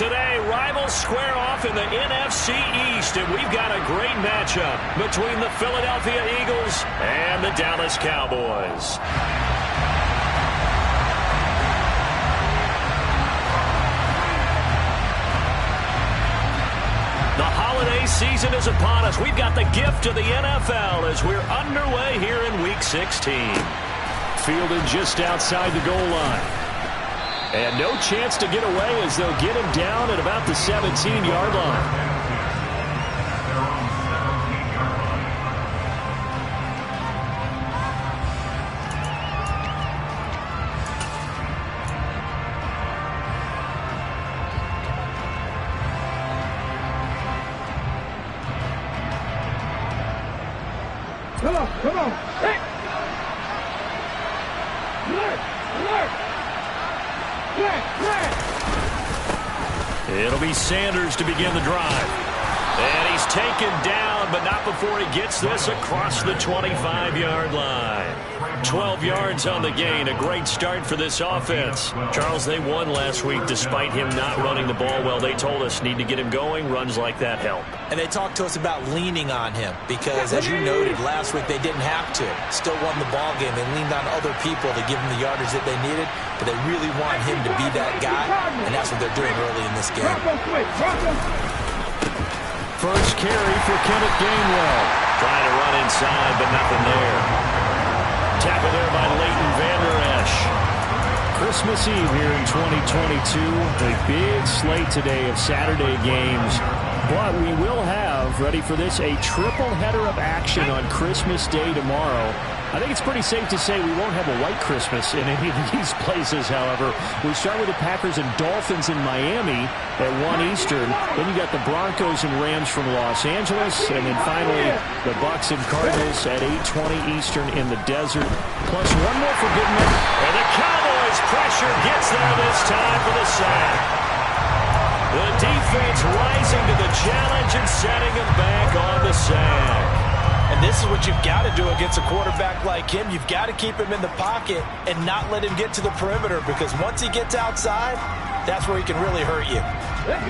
Today, rivals square off in the NFC East, and we've got a great matchup between the Philadelphia Eagles and the Dallas Cowboys. The holiday season is upon us. We've got the gift of the NFL as we're underway here in Week 16. Fielded just outside the goal line. And no chance to get away as they'll get him down at about the 17-yard line. Come on. Hey. Alert. It'll be Sanders to begin the drive. And he's taken down, but not before he gets this across the 25-yard line. 12 yards on the gain. A great start for this offense. Charles, they won last week despite him not running the ball well. They told us need to get him going. Runs like that help. And they talked to us about leaning on him because, as you noted, last week they didn't have to. Still won the ball game. They leaned on other people to give him the yardage that they needed, but they really want him to be that guy, and that's what they're doing early in this game. First carry for Kenneth Gainwell. Trying to run inside, but nothing there. Tackle there by Leighton Vander Esch. Christmas Eve here in 2022. A big slate today of Saturday games. But we will have, ready for this, a triple header of action on Christmas Day tomorrow. I think it's pretty safe to say we won't have a white Christmas in any of these places, however. We start with the Packers and Dolphins in Miami at 1 Eastern. Then you got the Broncos and Rams from Los Angeles. And then finally, the Bucs and Cardinals at 8:20 Eastern in the desert. Plus one more for Goodman. And the Cowboys pressure gets there this time for the sack. The defense rising to the challenge and setting him back on the sack. And this is what you've got to do against a quarterback like him. You've got to keep him in the pocket and not let him get to the perimeter, because once he gets outside, that's where he can really hurt you.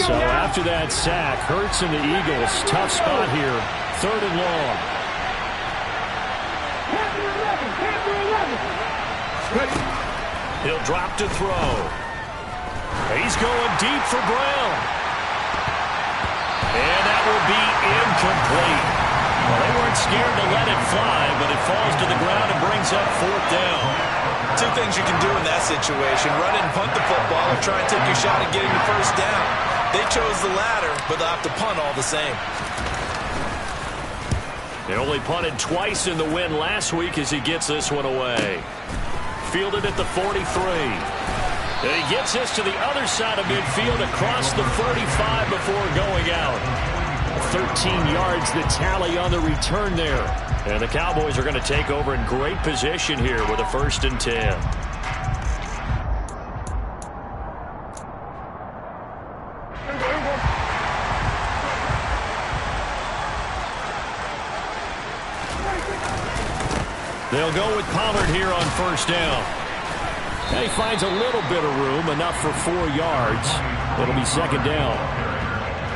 So after that sack, Hurts and the Eagles, tough spot here, 3rd and long. He'll drop to throw. He's going deep for Brown. And that will be incomplete. Well, they weren't scared to let it fly, but it falls to the ground and brings up 4th down. Two things you can do in that situation: run it and punt the football, or try and take your shot at getting the first down. They chose the latter, but they'll have to punt all the same. They only punted twice in the win last week as he gets this one away. Fielded at the 43. And he gets this to the other side of midfield across the 35 before going out. 13 yards the tally on the return there. And the Cowboys are going to take over in great position here with a 1st and 10. They'll go with Pollard here on 1st down. And he finds a little bit of room, enough for 4 yards. It'll be 2nd down.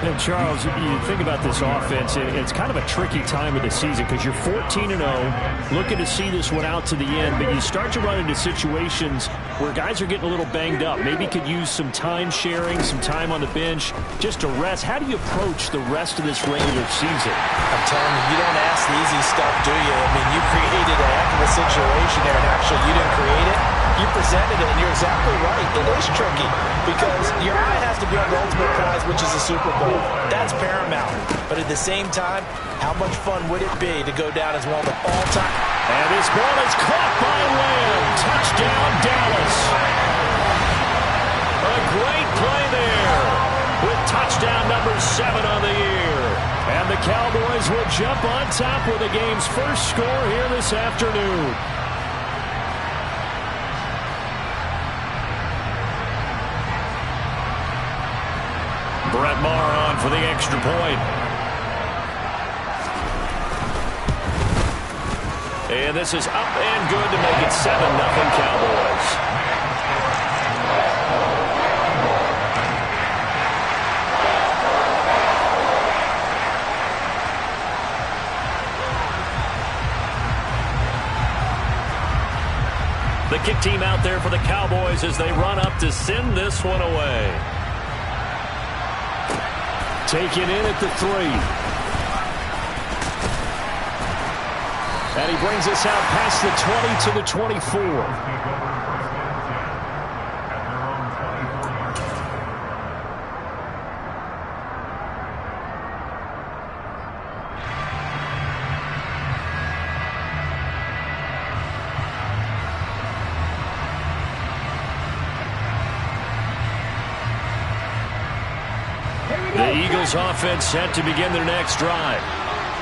And Charles, you think about this offense, it's kind of a tricky time of the season because you're 14-0, looking to see this one out to the end, but you start to run into situations where guys are getting a little banged up. Maybe could use some time sharing, some time on the bench, just to rest. How do you approach the rest of this regular season? I'm telling you, you don't ask the easy stuff, do you? I mean, you created a heck of a situation there, and actually you didn't create it. You presented it, and you're exactly right. It is tricky because your eye has to be on the ultimate prize, which is the Super Bowl. That's paramount. But at the same time, how much fun would it be to go down as one of the all-time? And this ball is caught by Lamb. Touchdown, Dallas. A great play there with touchdown number 7 on the year. And the Cowboys will jump on top with the game's first score here this afternoon. Brett Maher on for the extra point. And this is up and good to make it 7-0 Cowboys. Second team out there for the Cowboys as they run up to send this one away. Taken in at the 3. And he brings us out past the 20 to the 24. The Eagles offense set to begin their next drive.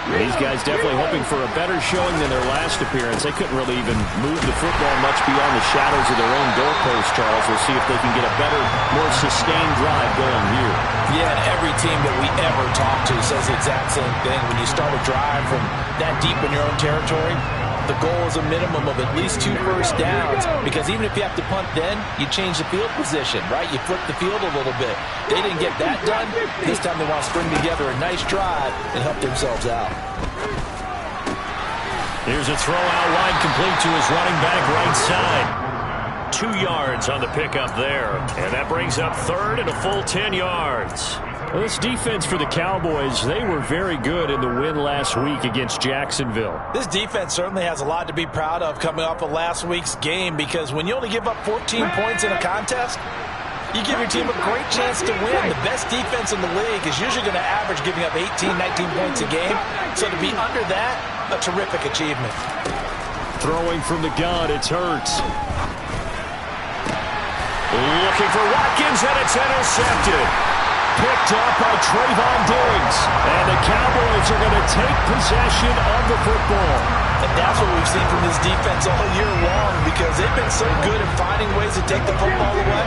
These guys definitely hoping for a better showing than their last appearance. They couldn't really even move the football much beyond the shadows of their own goalpost, Charles. We'll see if they can get a better, more sustained drive going here. Yeah, and every team that we ever talk to says the exact same thing. When you start a drive from that deep in your own territory, the goal is a minimum of at least 2 first downs, because even if you have to punt then, you change the field position, right? You flip the field a little bit. They didn't get that done. This time they want to string together a nice drive and help themselves out. Here's a throw out wide, complete to his running back right side. 2 yards on the pickup there. And that brings up third and a full 10 yards. Well, this defense for the Cowboys, they were very good in the win last week against Jacksonville. This defense certainly has a lot to be proud of coming off of last week's game, because when you only give up 14 points in a contest, you give your team a great chance to win. The best defense in the league is usually going to average giving up 18, 19 points a game. So to be under that, a terrific achievement. Throwing from the gun, it's Hurts. Looking for Watkins, and it's intercepted. Picked up by Trayvon Diggs. And the Cowboys are going to take possession of the football. And that's what we've seen from this defense all year long, because they've been so good at finding ways to take the football away.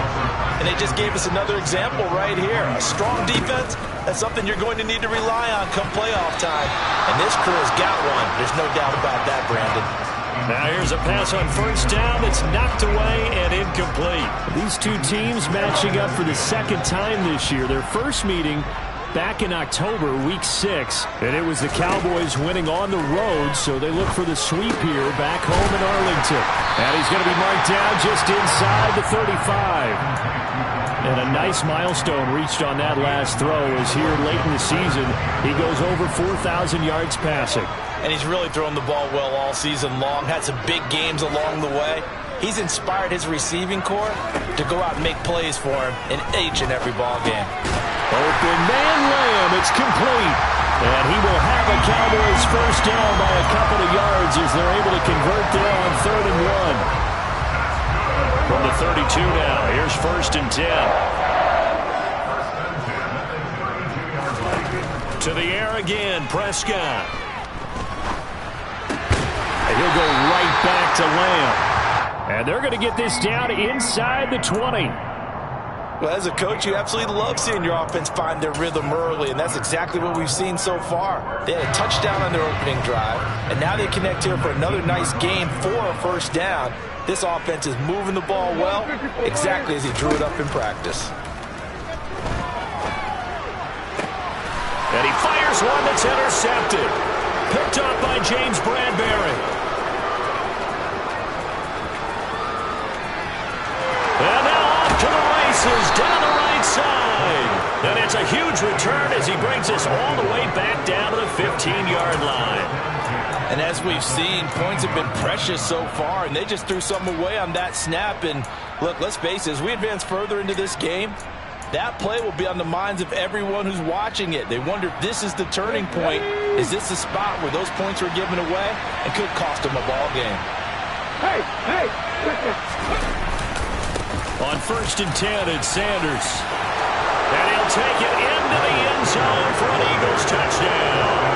And they just gave us another example right here. A strong defense, that's something you're going to need to rely on come playoff time. And this crew has got one. There's no doubt about that, Brandon. Now here's a pass on first down that's knocked away and incomplete. These two teams matching up for the second time this year. Their first meeting back in October, week 6, and it was the Cowboys winning on the road, so they look for the sweep here back home in Arlington. And he's going to be marked down just inside the 35. And a nice milestone reached on that last throw, as here late in the season, he goes over 4,000 yards passing. And he's really thrown the ball well all season long, had some big games along the way. He's inspired his receiving corps to go out and make plays for him in each and every ball game. Open man Lamb, it's complete. And he will have a Cowboys first down by a couple of yards as they're able to convert there on 3rd and 1. From the 32 now, here's 1st and 10. To the air again, Prescott. And he'll go right back to Lamb. And they're going to get this down inside the 20. Well, as a coach, you absolutely love seeing your offense find their rhythm early, and that's exactly what we've seen so far. They had a touchdown on their opening drive, and now they connect here for another nice game for a first down. This offense is moving the ball well, exactly as he drew it up in practice. And he fires one that's intercepted. Picked up by James Bradbury. And now off to the races down the right side. And it's a huge return as he brings us all the way back down to the 15-yard line. And as we've seen, points have been precious so far, and they just threw some away on that snap. And look, let's face it, as we advance further into this game, that play will be on the minds of everyone who's watching it. They wonder if this is the turning point. Is this the spot where those points were given away and could cost them a ball game? Hey! On 1st and 10, it's Sanders. And he'll take it into the end zone for an Eagles touchdown.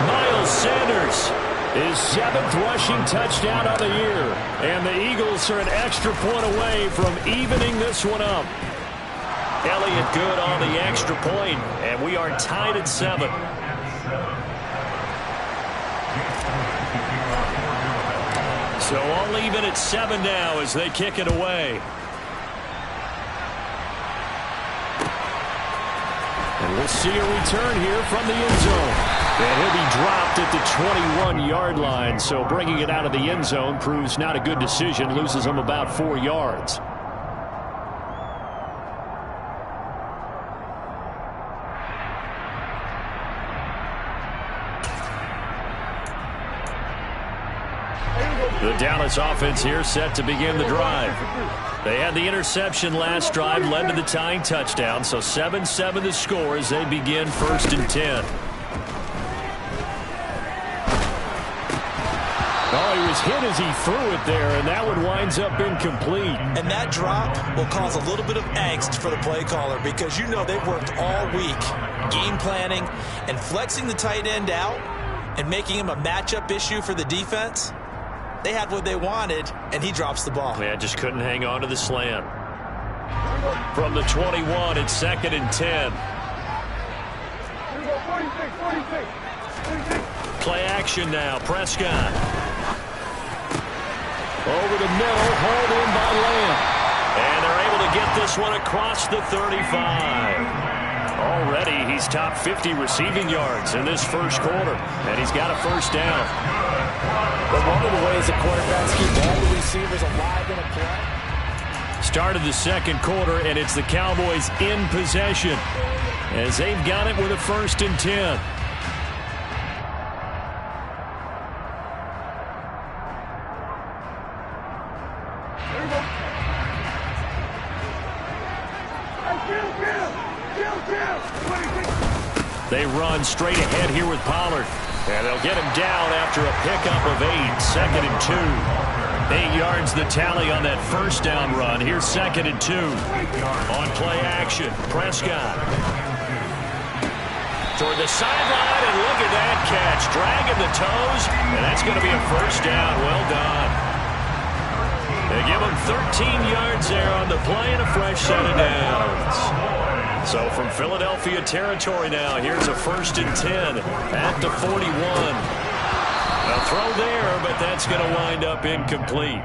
Miles Sanders, his 7th rushing touchdown of the year. And the Eagles are an extra point away from evening this one up. Elliott good on the extra point, and we are tied at 7. So all even at 7 now as they kick it away. And we'll see a return here from the end zone. And he'll be dropped at the 21-yard line. So bringing it out of the end zone proves not a good decision. Loses him about 4 yards. The Dallas offense here set to begin the drive. They had the interception last drive, led to the tying touchdown. So 7-7 the score as they begin 1st and 10. Oh, he was hit as he threw it there, and that one winds up incomplete. And that drop will cause a little bit of angst for the play caller because you know they've worked all week game planning and flexing the tight end out and making him a matchup issue for the defense. They had what they wanted, and he drops the ball. Yeah, just couldn't hang on to the slam. From the 21, it's 2nd and 10. Play action now. Prescott. Over the middle, hauled in by Lamb. And they're able to get this one across the 35. Already, he's top 50 receiving yards in this first quarter, and he's got a first down. But one of the ways that quarterbacks keep all the receivers alive in a play. Started the second quarter, and it's the Cowboys in possession as they've got it with a 1st and 10. They run straight ahead here with Pollard. And they'll get him down after a pickup of 8. 2nd and 2. 8 yards the tally on that first down run. Here's 2nd and 2. On play action, Prescott. Toward the sideline, and look at that catch. Dragging the toes, and that's going to be a first down. Well done. They give him 13 yards there on the play and a fresh set of downs. So from Philadelphia territory now, here's a 1st and 10 at the 41. A throw there, but that's going to wind up incomplete.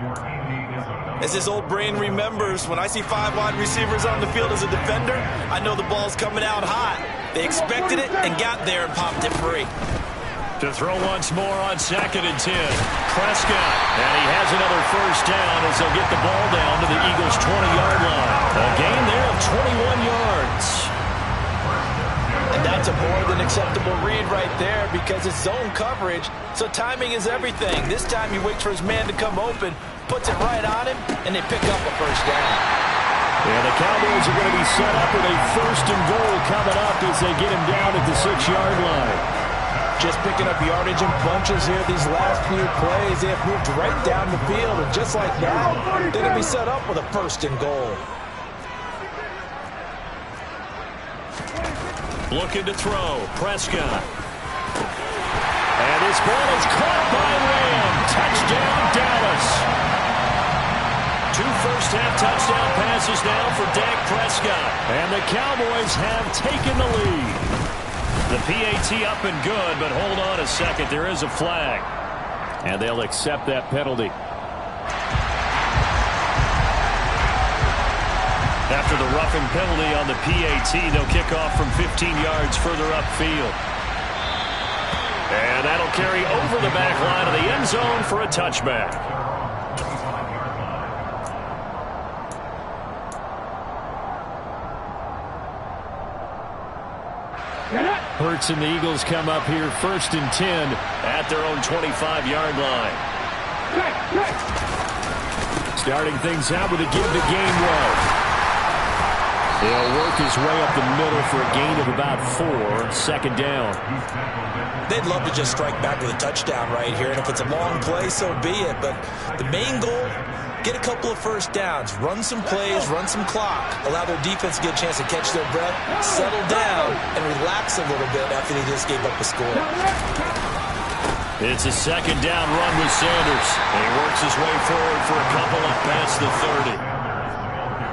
As his old brain remembers, when I see 5 wide receivers on the field as a defender, I know the ball's coming out hot. They expected it and got there and popped it free. To throw once more on 2nd and 10. Prescott, and he has another first down as they'll get the ball down to the Eagles' 20-yard line. A gain there of 21 yards. And that's a more than acceptable read right there because it's zone coverage, so timing is everything. This time he waits for his man to come open, puts it right on him, and they pick up a first down. And the Cowboys are going to be set up with a 1st and goal coming up as they get him down at the 6-yard line. Just picking up yardage in bunches here these last few plays. They have moved right down the field, and just like that, they're going to be set up with a 1st and goal. Looking to throw, Prescott. And this ball is caught by Lamb. Touchdown, Dallas. 2 first-half touchdown passes now for Dak Prescott. And the Cowboys have taken the lead. The PAT up and good, but hold on a second. There is a flag. And they'll accept that penalty. After the roughing penalty on the PAT, they'll kick off from 15 yards further upfield. And that'll carry over the back line of the end zone for a touchback. Hurts and the Eagles come up here 1st and 10 at their own 25-yard line. Starting things out with a give the game well. He'll work his way up the middle for a gain of about 4. 2nd down. They'd love to just strike back with a touchdown right here, and if it's a long play, so be it. But the main goal, get a couple of first downs, run some plays, run some clock, allow their defense to get a chance to catch their breath, settle down, and relax a little bit after they just gave up a score. It's a 2nd down run with Sanders. And he works his way forward for a couple up past the 30.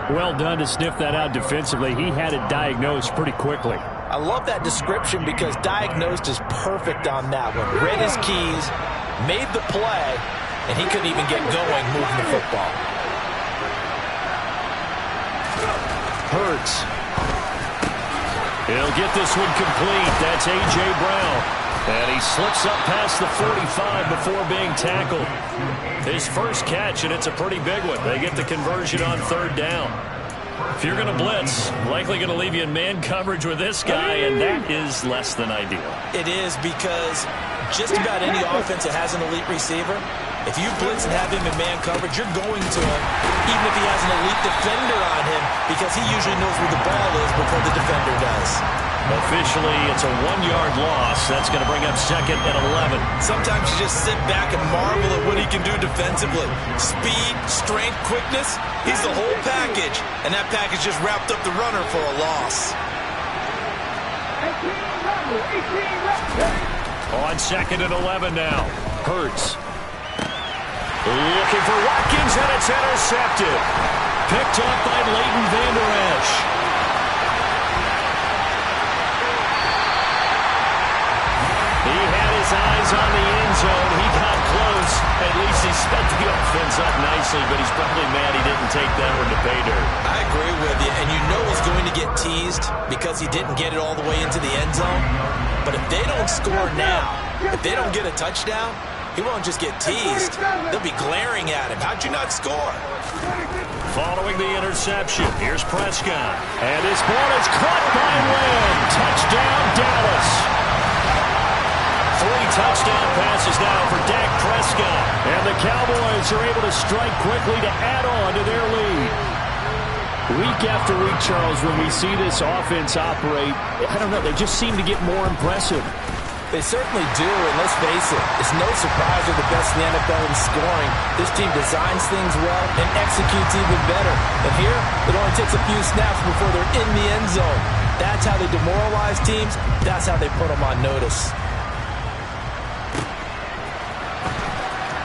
Well done to sniff that out defensively. He had it diagnosed pretty quickly. I love that description because diagnosed is perfect on that one. Read his keys, made the play, and he couldn't even get going moving the football. Hurts. He'll get this one complete. That's A.J. Brown. And he slips up past the 45 before being tackled. His first catch, and it's a pretty big one. They get the conversion on third down. If you're going to blitz, likely going to leave you in man coverage with this guy, and that is less than ideal. It is, because just about any offense that has an elite receiver, if you blitz and have him in man coverage, you're going to him, even if he has an elite defender on him, because he usually knows where the ball is before the defender does. Officially, it's a 1-yard loss. That's going to bring up 2nd and 11. Sometimes you just sit back and marvel at what he can do defensively. Speed, strength, quickness, he's the whole package. And that package just wrapped up the runner for a loss. On 2nd and 11 now. Hurts. Looking for Watkins, and it's intercepted. Picked up by Leighton Vander Esch. He had his eyes on the end zone. He got close. At least he sped the offense up nicely, but he's probably mad he didn't take that one to pay dirt. I agree with you, and you know he's going to get teased because he didn't get it all the way into the end zone. But if they don't score now, if they don't get a touchdown, he won't just get teased. They'll be glaring at him. How'd you not score? Following the interception, here's Prescott. And his ball is caught by Lamb. Touchdown, Dallas. 3 touchdown passes now for Dak Prescott. And the Cowboys are able to strike quickly to add on to their lead. Week after week, Charles, when we see this offense operate, I don't know, they just seem to get more impressive. They certainly do, and let's face it, it's no surprise they're the best in the NFL in scoring. This team designs things well and executes even better. And here, it only takes a few snaps before they're in the end zone. That's how they demoralize teams. That's how they put them on notice.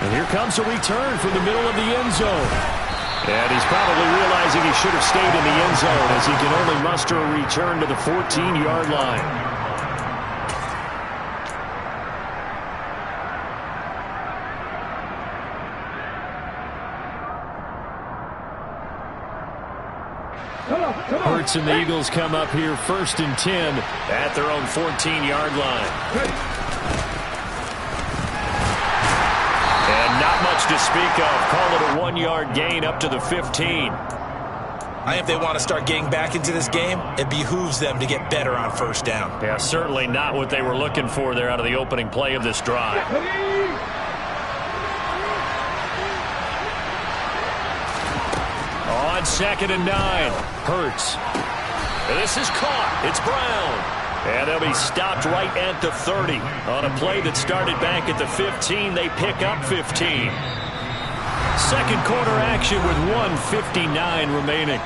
And here comes a return from the middle of the end zone. And he's probably realizing he should have stayed in the end zone as he can only muster a return to the 14-yard line. Hurts and the Eagles come up here 1st and 10 at their own 14-yard line. Not much to speak of. Call it a 1-yard gain up to the 15. I think if they want to start getting back into this game, it behooves them to get better on first down. Yeah, certainly not what they were looking for there out of the opening play of this drive. On 2nd and 9, Hurts. This is caught. It's Brown. And they'll be stopped right at the 30. On a play that started back at the 15, they pick up 15. Second quarter action with 1:59 remaining.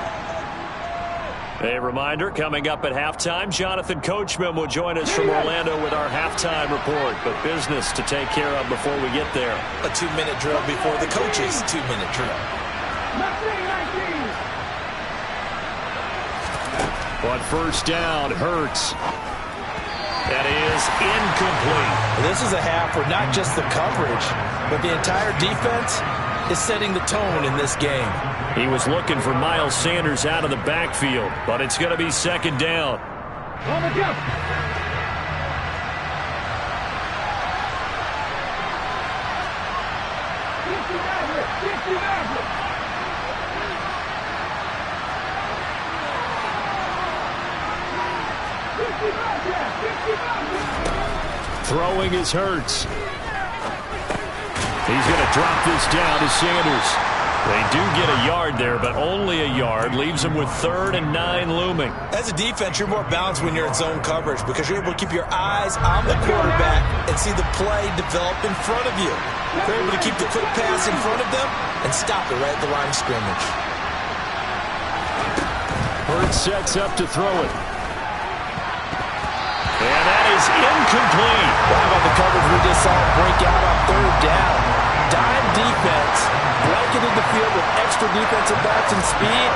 A reminder, coming up at halftime, Jonathan Coachman will join us from Orlando with our halftime report. But business to take care of before we get there. A 2-minute drill before the coach's 2-minute drill. On first down, Hurts. That is incomplete. This is a half where not just the coverage, but the entire defense is setting the tone in this game. He was looking for Miles Sanders out of the backfield, but it's going to be 2nd down. On the jump. Throwing is Hurts. He's going to drop this down to Sanders. They do get a yard there, but only a yard. Leaves them with 3rd and 9 looming. As a defense, you're more balanced when you're in zone coverage because you're able to keep your eyes on the quarterback and see the play develop in front of you. You're able to keep the quick pass in front of them and stop it right at the line of scrimmage. Hurts sets up to throw it. And that is incomplete. How about the coverage we just saw break out on 3rd down? Dime defense, blanketed the field with extra defensive backs and speed,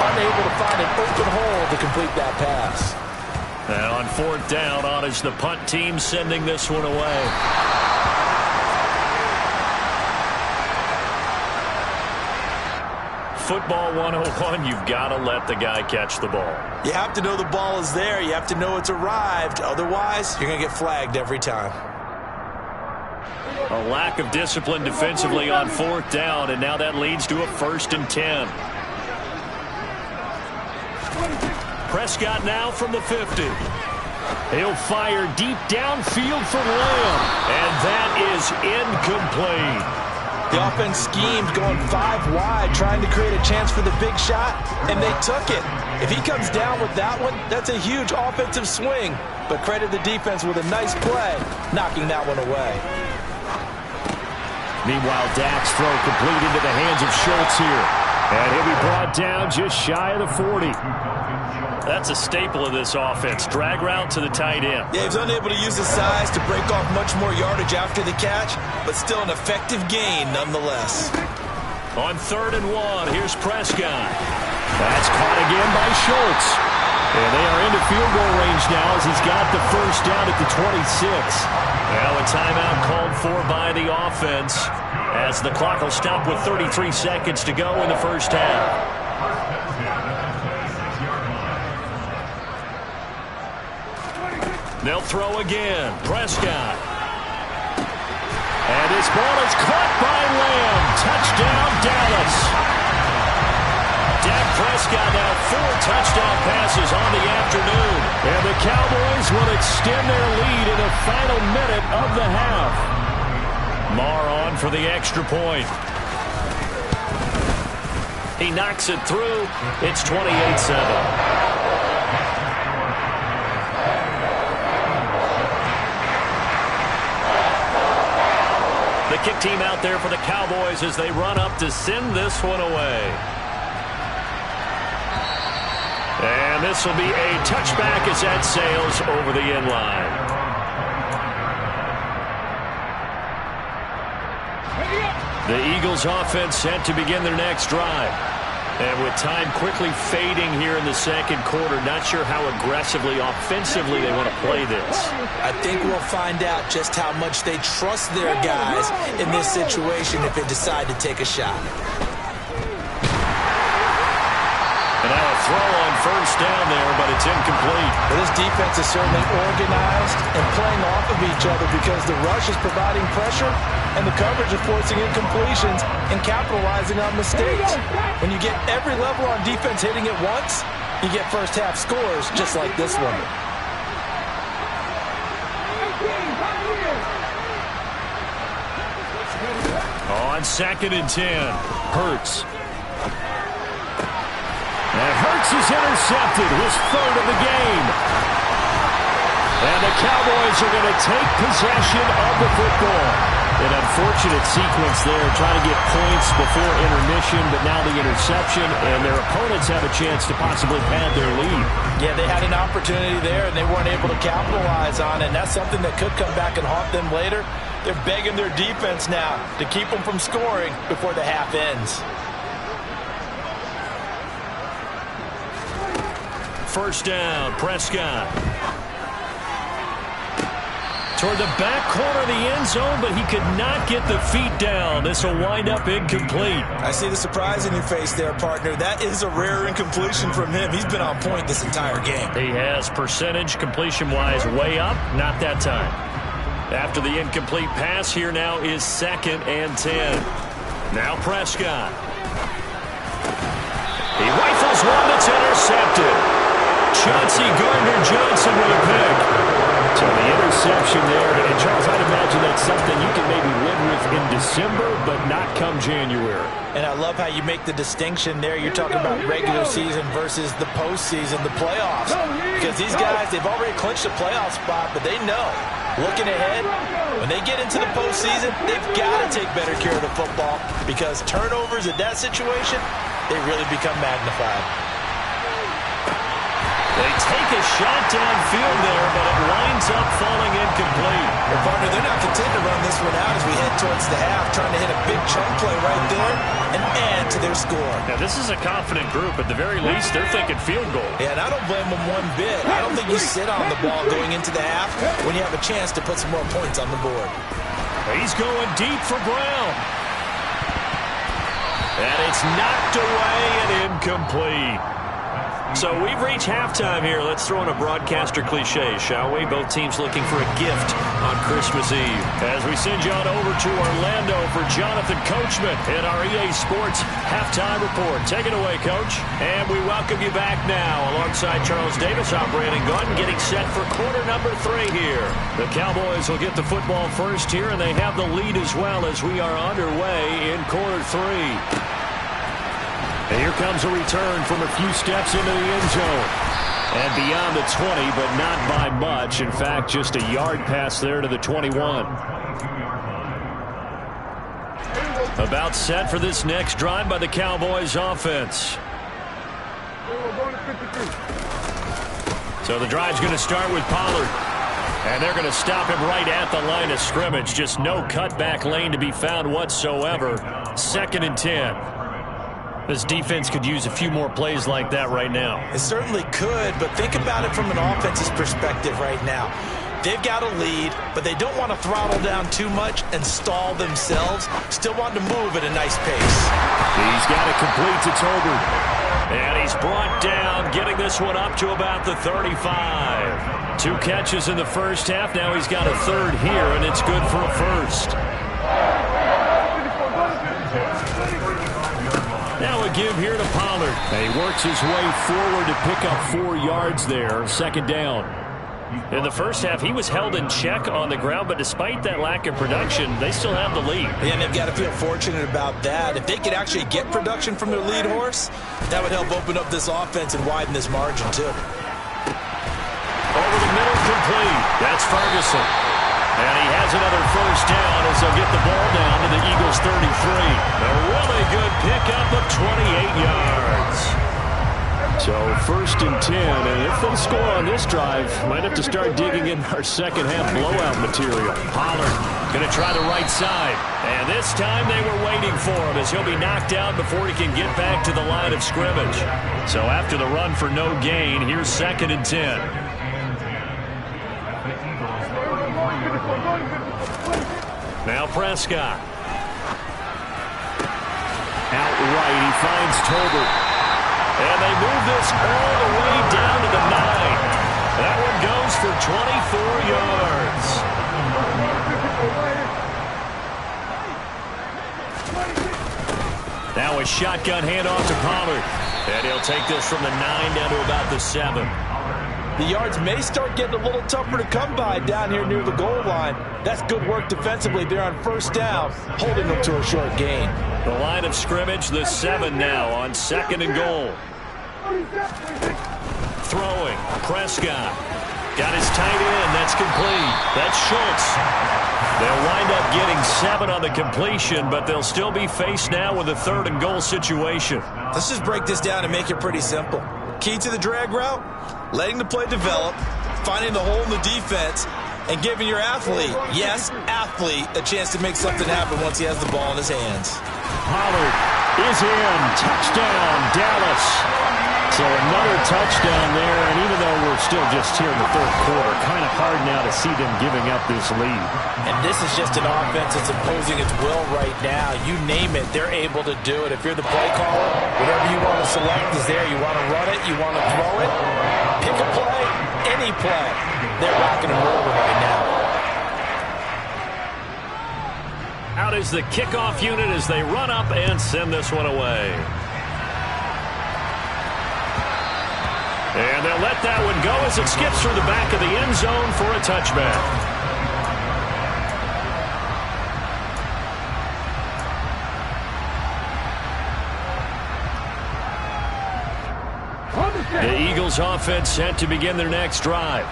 unable to find an open hole to complete that pass. And on 4th down, on is the punt team sending this one away. football 101, you've got to let the guy catch the ball. You have to know the ball is there. You have to know it's arrived. Otherwise, you're going to get flagged every time. A lack of discipline defensively on 4th down, and now that leads to a 1st and 10. Prescott now from the 50. He'll fire deep downfield for Lamb, and that is incomplete. The offense schemed going 5 wide, trying to create a chance for the big shot, and they took it. If he comes down with that one, that's a huge offensive swing. But credit the defense with a nice play, knocking that one away. Meanwhile, Dak's throw complete into the hands of Schultz here. And he'll be brought down just shy of the 40. That's a staple of this offense. Drag route to the tight end. Yeah, he was unable to use his size to break off much more yardage after the catch, but still an effective gain nonetheless. On 3rd and 1, here's Prescott. That's caught again by Schultz. And they are into field goal range now as he's got the 1st down at the 26. Now a timeout called for by the offense as the clock will stop with 33 seconds to go in the 1st half. They'll throw again. Prescott. And his ball is caught by Lamb. Touchdown, Dallas. Dak Prescott now 4 touchdown passes on the afternoon. And the Cowboys will extend their lead in the final minute of the half. Marr on for the extra point. He knocks it through. It's 28-7. The kick team out there for the Cowboys as they run up to send this one away. And this will be a touchback as that sails over the end line. The Eagles offense set to begin their next drive. And with time quickly fading here in the 2nd quarter, not sure how aggressively, offensively they want to play this. I think we'll find out just how much they trust their guys in this situation if they decide to take a shot. And now a throw on 1st down there, but it's incomplete. Well, this defense is certainly organized and playing off of each other because the rush is providing pressure and the coverage is forcing incompletions and capitalizing on mistakes. When you get every level on defense hitting it once, you get 1st half scores just like this one. On 2nd and 10, Hurts. And Hurts is intercepted, his 3rd of the game. And the Cowboys are going to take possession of the football. An unfortunate sequence there, trying to get points before intermission, but now the interception, and their opponents have a chance to possibly pad their lead. Yeah, they had an opportunity there, and they weren't able to capitalize on it, and that's something that could come back and haunt them later. They're begging their defense now to keep them from scoring before the half ends. 1st down, Prescott. Toward the back corner of the end zone, but he could not get the feet down. This will wind up incomplete. I see the surprise in your face there, partner. That is a rare incompletion from him. He's been on point this entire game. He has percentage completion-wise way up, not that time. After the incomplete pass, here now is 2nd and 10. Now Prescott. He rifles one that's intercepted. Chauncey Gardner-Johnson with a pick. So the interception there, and Charles, I'd imagine that's something you can maybe live with in December, but not come January. And I love how you make the distinction there. You're talking about regular season versus the postseason, the playoffs. Because these guys, they've already clinched a playoff spot, but they know, looking ahead, when they get into the postseason, they've got to take better care of the football because turnovers in that situation, they really become magnified. They take a shot downfield there, but it winds up falling incomplete. Well, partner, they're not content to run this one out as we head towards the half, trying to hit a big chunk play right there and add to their score. Now, this is a confident group. At the very least, they're thinking field goal. Yeah, and I don't blame them one bit. I don't think you sit on the ball going into the half when you have a chance to put some more points on the board. He's going deep for Brown. And it's knocked away and incomplete. So we've reached halftime here. Let's throw in a broadcaster cliche, shall we? Both teams looking for a gift on Christmas Eve. As we send you on over to Orlando for Jonathan Coachman in our EA Sports Halftime Report. Take it away, Coach. And we welcome you back now alongside Charles Davis operating gun, getting set for quarter number 3 here. The Cowboys will get the football first here, and they have the lead as well as we are underway in quarter 3. And here comes a return from a few steps into the end zone. And beyond the 20, but not by much. In fact, just a yard pass there to the 21. About set for this next drive by the Cowboys offense. So the drive's going to start with Pollard. And they're going to stop him right at the line of scrimmage. Just no cutback lane to be found whatsoever. 2nd and 10. This defense could use a few more plays like that right now. It certainly could, but think about it from an offense's perspective right now. They've got a lead, but they don't want to throttle down too much and stall themselves. Still want to move at a nice pace. He's got it complete to Tolbert. And he's brought down, getting this one up to about the 35. 2 catches in the first half. Now he's got a 3rd here, and it's good for a first. Now a give here to Pollard. And he works his way forward to pick up 4 yards there. 2nd down. In the first half, he was held in check on the ground, but despite that lack of production, they still have the lead. And they've got to feel fortunate about that. If they could actually get production from their lead horse, that would help open up this offense and widen this margin, too. Over the middle, complete. That's Ferguson. And he has another first down as they'll get the ball down to the Eagles' 33. A really good pickup of 28 yards. So 1st and 10, and if they score on this drive, might have to start digging in our second half blowout material. Pollard going to try the right side. And this time they were waiting for him as he'll be knocked out before he can get back to the line of scrimmage. So after the run for no gain, here's 2nd and 10. Now Prescott. Outright, he finds Tolbert. And they move this all the way down to the 9. That one goes for 24 yards. Now a shotgun handoff to Pollard. And he'll take this from the 9 down to about the 7. The yards may start getting a little tougher to come by down here near the goal line. That's good work defensively there on 1st down, holding them to a short gain. The line of scrimmage, the 7 now on 2nd and goal. Throwing, Prescott. Got his tight end, that's complete. That's Schultz. They'll wind up getting 7 on the completion, but they'll still be faced now with a 3rd and goal situation. Let's just break this down and make it pretty simple. Key to the drag route, letting the play develop, finding the hole in the defense, and giving your athlete, yes, athlete, a chance to make something happen once he has the ball in his hands. Pollard is in. Touchdown, Dallas. So another touchdown there, and even though we're still just here in the 3rd quarter, kind of hard now to see them giving up this lead. And this is just an offense that's imposing its will right now. You name it, they're able to do it. If you're the play caller, whatever you want to select is there. You want to run it, you want to throw it, pick a play, any play. They're rocking and rolling right now. Out is the kickoff unit as they run up and send this one away. And they'll let that one go as it skips through the back of the end zone for a touchback. The Eagles offense set to begin their next drive.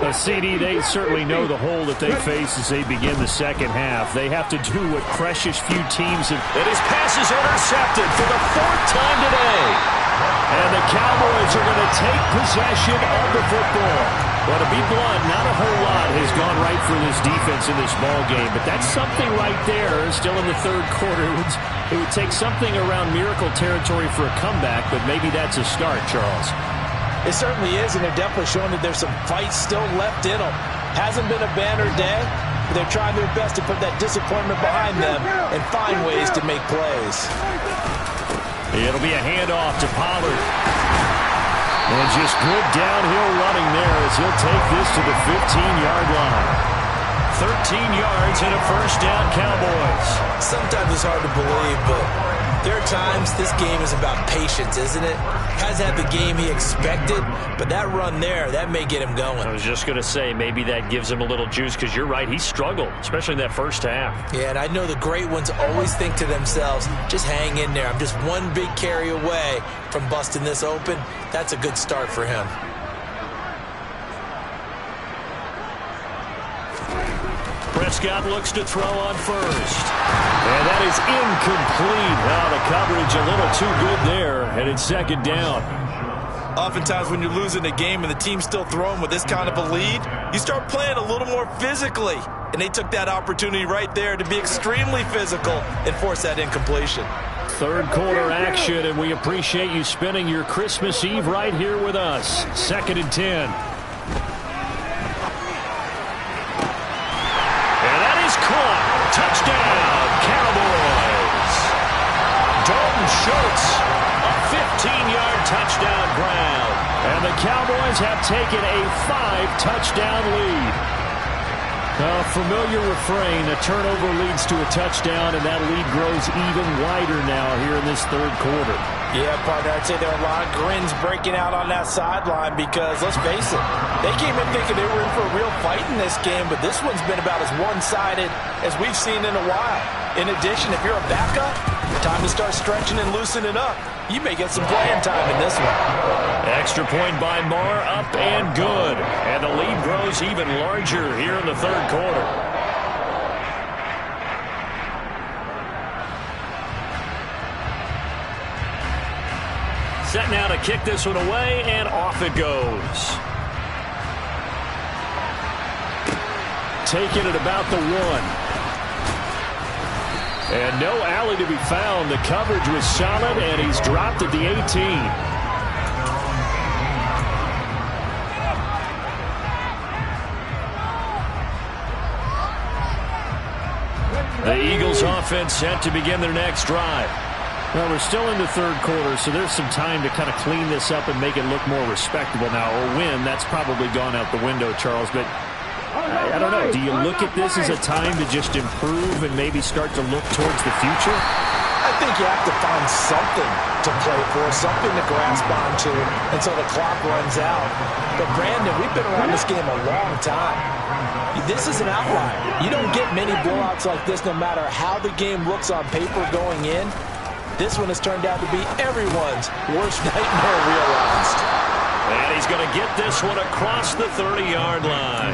A CD, they certainly know the hole that they face as they begin the second half. They have to do what precious few teams have. And his pass is intercepted for the 4th time today. And the Cowboys are going to take possession of the football. Well, to be blunt, not a whole lot has gone right for this defense in this ball game, but that's something right there. Still in the 3rd quarter, it would take something around miracle territory for a comeback, but maybe that's a start, Charles. It certainly is, and they're definitely showing that there's some fight still left in them. Hasn't been a banner day, but they're trying their best to put that disappointment behind them and find ways to make plays. It'll be a handoff to Pollard. And just good downhill running there as he'll take this to the 15-yard line. 13 yards and a first down, Cowboys. Sometimes it's hard to believe, but there are times this game is about patience, isn't it? Hasn't had the game he expected, but that run there, that may get him going. I was just going to say, maybe that gives him a little juice, because you're right, he struggled, especially in that first half. Yeah, and I know the great ones always think to themselves, just hang in there. I'm just one big carry away from busting this open. That's a good start for him. Prescott looks to throw on first. And that is incomplete. Now the coverage a little too good there, and it's second down. Oftentimes when you're losing a game and the team's still throwing with this kind of a lead, you start playing a little more physically. And they took that opportunity right there to be extremely physical and force that incompletion. Third quarter action, and we appreciate you spending your Christmas Eve right here with us. 2nd and 10. Caught. Touchdown, Cowboys. Dalton Schultz, a 15-yard touchdown grab. And the Cowboys have taken a 5-touchdown lead. A familiar refrain, a turnover leads to a touchdown, and that lead grows even wider now here in this third quarter. Yeah, partner, I'd say there are a lot of grins breaking out on that sideline because, let's face it, they came in thinking they were in for a real fight in this game, but this one's been about as one-sided as we've seen in a while. In addition, if you're a backup, time to start stretching and loosening up. You may get some playing time in this one. Extra point by Marr, up and good. And the lead grows even larger here in the third quarter. Set now to kick this one away, and off it goes. Taking it about the 1. And no alley to be found. The coverage was solid, and he's dropped at the 18. The Eagles offense set to begin their next drive. Well, we're still in the third quarter, so there's some time to kind of clean this up and make it look more respectable now. Or win, that's probably gone out the window, Charles. But I don't know. Do you look at this as a time to just improve and maybe start to look towards the future? I think you have to find something to play for, something to grasp onto until the clock runs out. But, Brandon, we've been around this game a long time. This is an outlier. You don't get many blowouts like this no matter how the game looks on paper going in. This one has turned out to be everyone's worst nightmare realized. And he's going to get this one across the 30-yard line.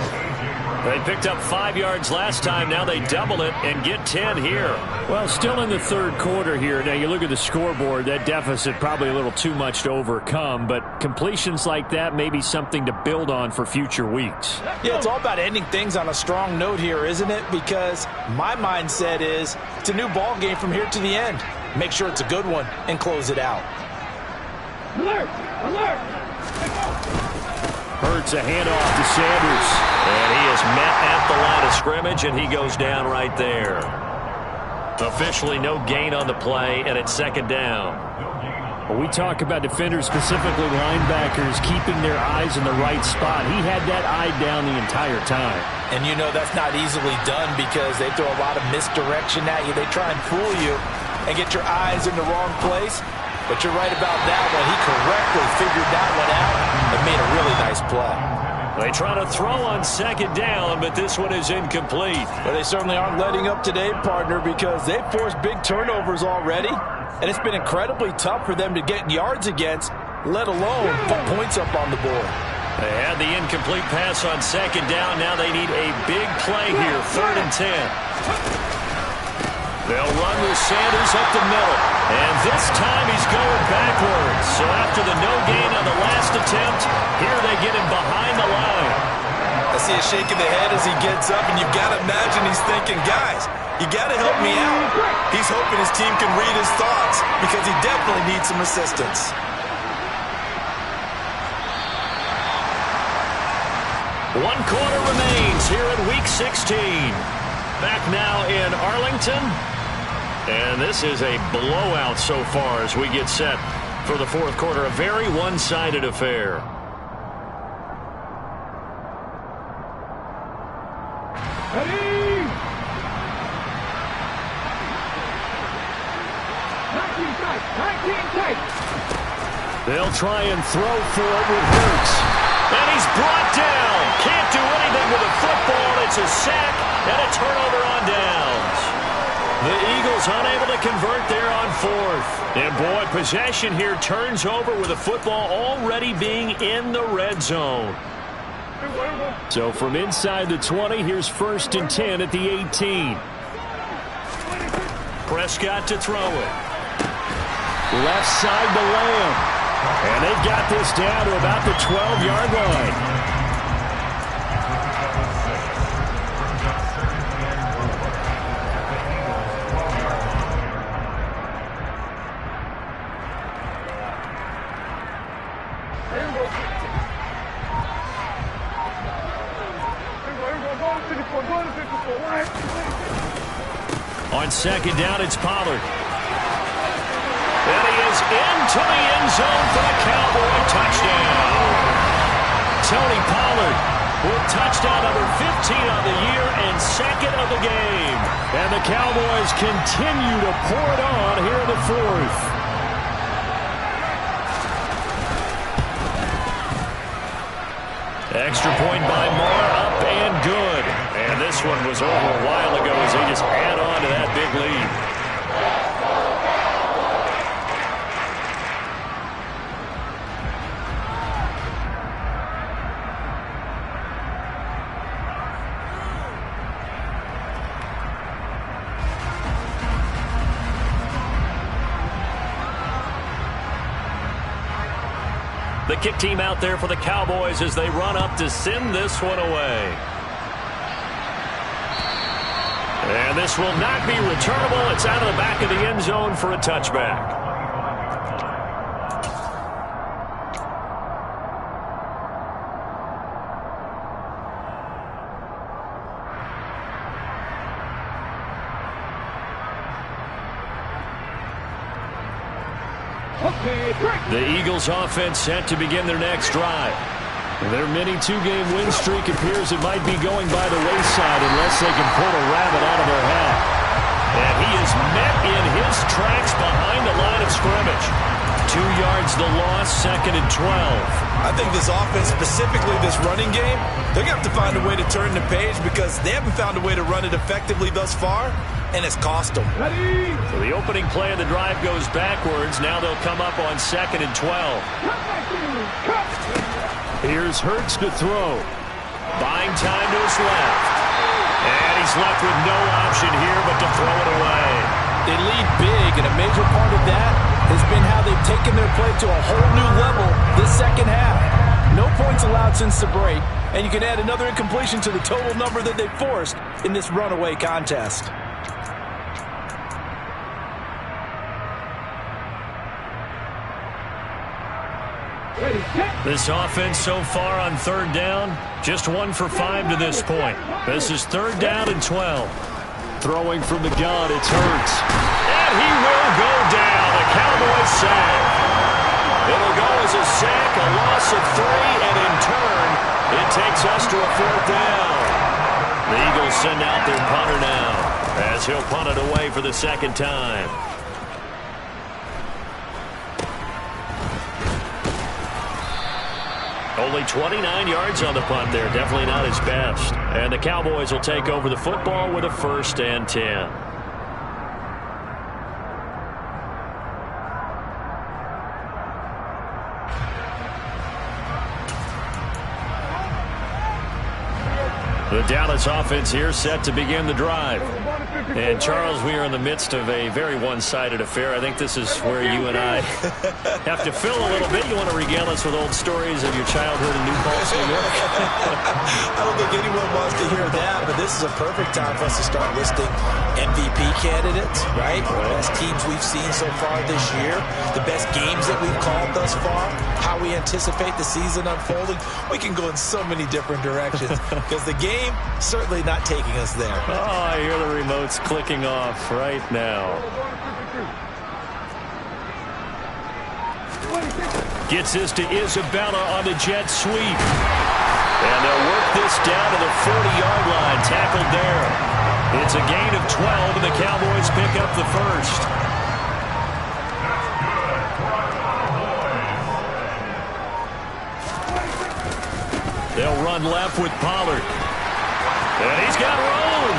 They picked up 5 yards last time. Now they double it and get 10 here. Well, still in the third quarter here. Now, you look at the scoreboard, that deficit probably a little too much to overcome, but completions like that may be something to build on for future weeks. Yeah, it's all about ending things on a strong note here, isn't it? Because my mindset is it's a new ball game from here to the end. Make sure it's a good one and close it out. Alert! Alert! Hurts a handoff to Sanders. And he is met at the line of scrimmage, and he goes down right there. Officially no gain on the play, and it's second down. Well, we talk about defenders, specifically linebackers, keeping their eyes in the right spot. He had that eye down the entire time. And you know that's not easily done because they throw a lot of misdirection at you. They try and fool you and get your eyes in the wrong place. But you're right about that one. He correctly figured that one out and made a really nice play. They try to throw on second down, but this one is incomplete. But they certainly aren't letting up today, partner, because they've forced big turnovers already. And it's been incredibly tough for them to get yards against, let alone put points up on the board. They had the incomplete pass on second down. Now they need a big play here, 3rd and 10. They'll run with Sanders up the middle. And this time he's going backwards. So after the no gain on the last attempt, here they get him behind the line. I see a shake of the head as he gets up, and you've got to imagine he's thinking, guys, you got to help me out. He's hoping his team can read his thoughts because he definitely needs some assistance. One quarter remains here in Week 16. Back now in Arlington. And this is a blowout so far as we get set for the fourth quarter. A very one-sided affair. Ready? 19 tight. 19 tight. They'll try and throw for it with Hurts. And he's brought down. Can't do anything with a football. It's a sack and a turnover on downs. The Eagles unable to convert there on fourth. And boy, possession here turns over with the football already being in the red zone. So from inside the 20, here's 1st and 10 at the 18. Prescott to throw it. Left side to Lamb. And they've got this down to about the 12-yard line. On 2nd down, it's Pollard. And he is into the end zone for the Cowboy touchdown. Tony Pollard with touchdown number 15 on the year and 2nd of the game. And the Cowboys continue to pour it on here in the 4th. Extra point by Moore, up and good. And this one was over a while ago as they just add on to that big lead. The kick team out there for the Cowboys as they run up to send this one away. And this will not be returnable. It's out of the back of the end zone for a touchback. The Eagles offense set to begin their next drive. Their mini two-game win streak appears it might be going by the wayside unless they can pull a rabbit out of their hat. And he is met in his tracks behind the line of scrimmage. 2 yards the loss, 2nd and 12. I think this offense, specifically this running game, they're going to have to find a way to turn the page because they haven't found a way to run it effectively thus far, and it's cost them. So the opening play of the drive goes backwards. Now they'll come up on 2nd and 12. Here's Hurts to throw. Buying time to his left. And he's left with no option here but to throw it away. They lead big, and a major part of that has been how they've taken their play to a whole new level this second half. No points allowed since the break, and you can add another incompletion to the total number that they forced in this runaway contest. This offense so far on 3rd down, just 1 for 5 to this point. This is 3rd down and 12. Throwing from the gun, it's Hurts. And he will go down. A Cowboys sack. It'll go as a sack, a loss of 3, and in turn, it takes us to a 4th down. The Eagles send out their punter now as he'll punt it away for the 2nd time. Only 29 yards on the punt there. Definitely not his best. And the Cowboys will take over the football with a 1st and 10. The Dallas offense here set to begin the drive. And, Charles, we are in the midst of a very one-sided affair. I think this is where you and I have to fill a little bit. You want to regale us with old stories of your childhood in New Paltz, New York? I don't think anyone wants to hear that, but this is a perfect time for us to start listing MVP candidates, right? The best teams we've seen so far this year, the best games that we've called thus far, how we anticipate the season unfolding. We can go in so many different directions because the game game, certainly not taking us there. Oh, I hear the remotes clicking off right now. Gets this to Isabella on the jet sweep. And they'll work this down to the 40-yard line. Tackled there. It's a gain of 12, and the Cowboys pick up the first. They'll run left with Pollard. And he's got room.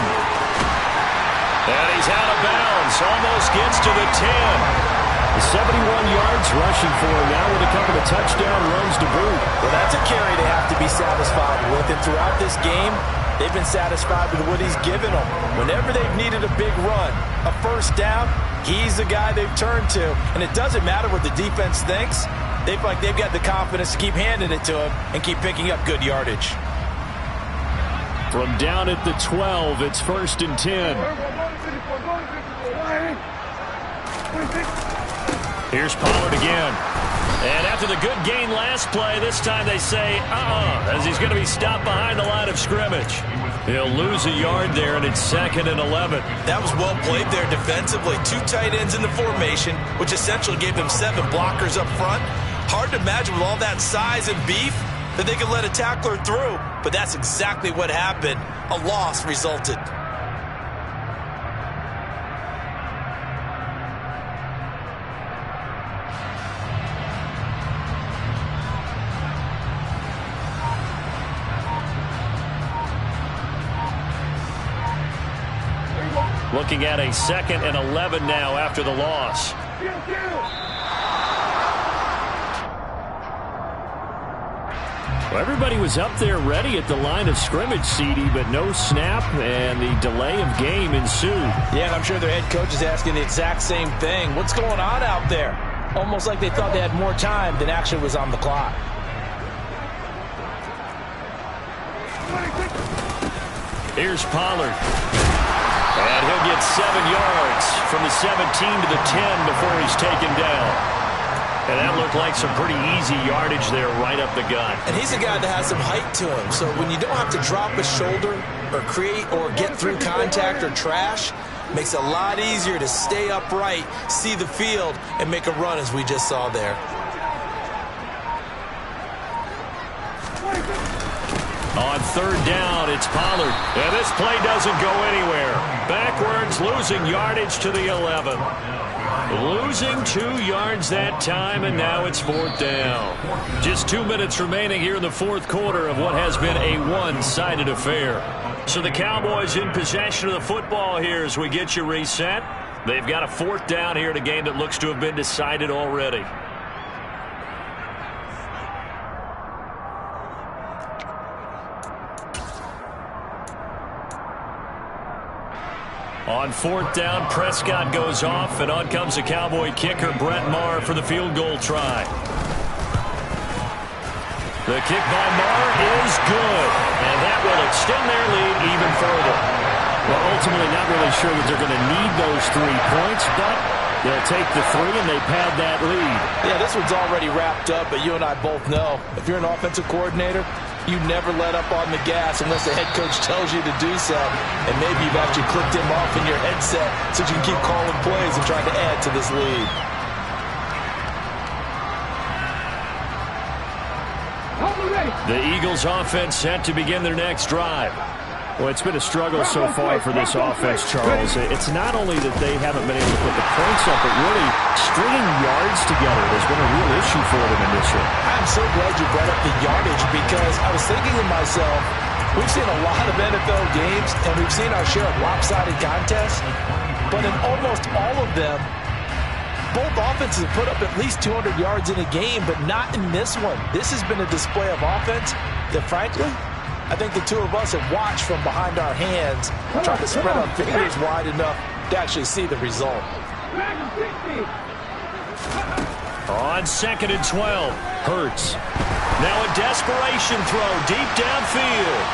And he's out of bounds. Almost gets to the 10. 71 yards rushing for him now with a couple of touchdown runs to boot. Well, that's a carry they have to be satisfied with. And throughout this game, they've been satisfied with what he's given them. Whenever they've needed a big run, a first down, he's the guy they've turned to. And it doesn't matter what the defense thinks. They feel like they've got the confidence to keep handing it to him and keep picking up good yardage. From down at the 12, it's 1st and 10. Here's Pollard again. And after the good gain last play, this time they say, as he's going to be stopped behind the line of scrimmage. He'll lose a yard there, and it's 2nd and 11. That was well played there defensively. 2 tight ends in the formation, which essentially gave them 7 blockers up front. Hard to imagine with all that size and beef that they could let a tackler through. But that's exactly what happened. A loss resulted. Looking at a 2nd and 11 now after the loss. Well, everybody was up there ready at the line of scrimmage, CD, but no snap, and the delay of game ensued. Yeah, and I'm sure their head coach is asking the exact same thing. What's going on out there? Almost like they thought they had more time than actually was on the clock. Here's Pollard. And he'll get 7 yards from the 17 to the 10 before he's taken down. And that looked like some pretty easy yardage there right up the gut. And he's a guy that has some height to him. So when you don't have to drop a shoulder or create or get through contact or trash, makes it a lot easier to stay upright, see the field, and make a run as we just saw there. On 3rd down, it's Pollard. And this play doesn't go anywhere. Backwards, losing yardage to the 11. Losing 2 yards that time, and now it's 4th down. Just 2 minutes remaining here in the 4th quarter of what has been a one-sided affair. So the Cowboys in possession of the football here as we get you reset. They've got a 4th down here in a game that looks to have been decided already. On 4th down, Prescott goes off, and on comes the Cowboy kicker, Brett Maher, for the field goal try. The kick by Maher is good, and that will extend their lead even further. Well, ultimately not really sure that they're going to need those 3 points, but they'll take the 3, and they pad that lead. Yeah, this one's already wrapped up, but you and I both know if you're an offensive coordinator, you never let up on the gas unless the head coach tells you to do so. And maybe you've actually clicked him off in your headset so you can keep calling plays and trying to add to this lead. The Eagles offense set to begin their next drive. Well, it's been a struggle so far for this offense, Charles. It's not only that they haven't been able to put the points up, but really stringing yards together has been a real issue for them in this one. I'm so glad you brought up the yardage because I was thinking to myself, we've seen a lot of NFL games and we've seen our share of lopsided contests, but in almost all of them, both offenses have put up at least 200 yards in a game, but not in this one. This has been a display of offense that, frankly, I think the two of us have watched from behind our hands, trying to spread our fingers wide enough to actually see the result. On 2nd and 12, Hurts. Now a desperation throw deep downfield.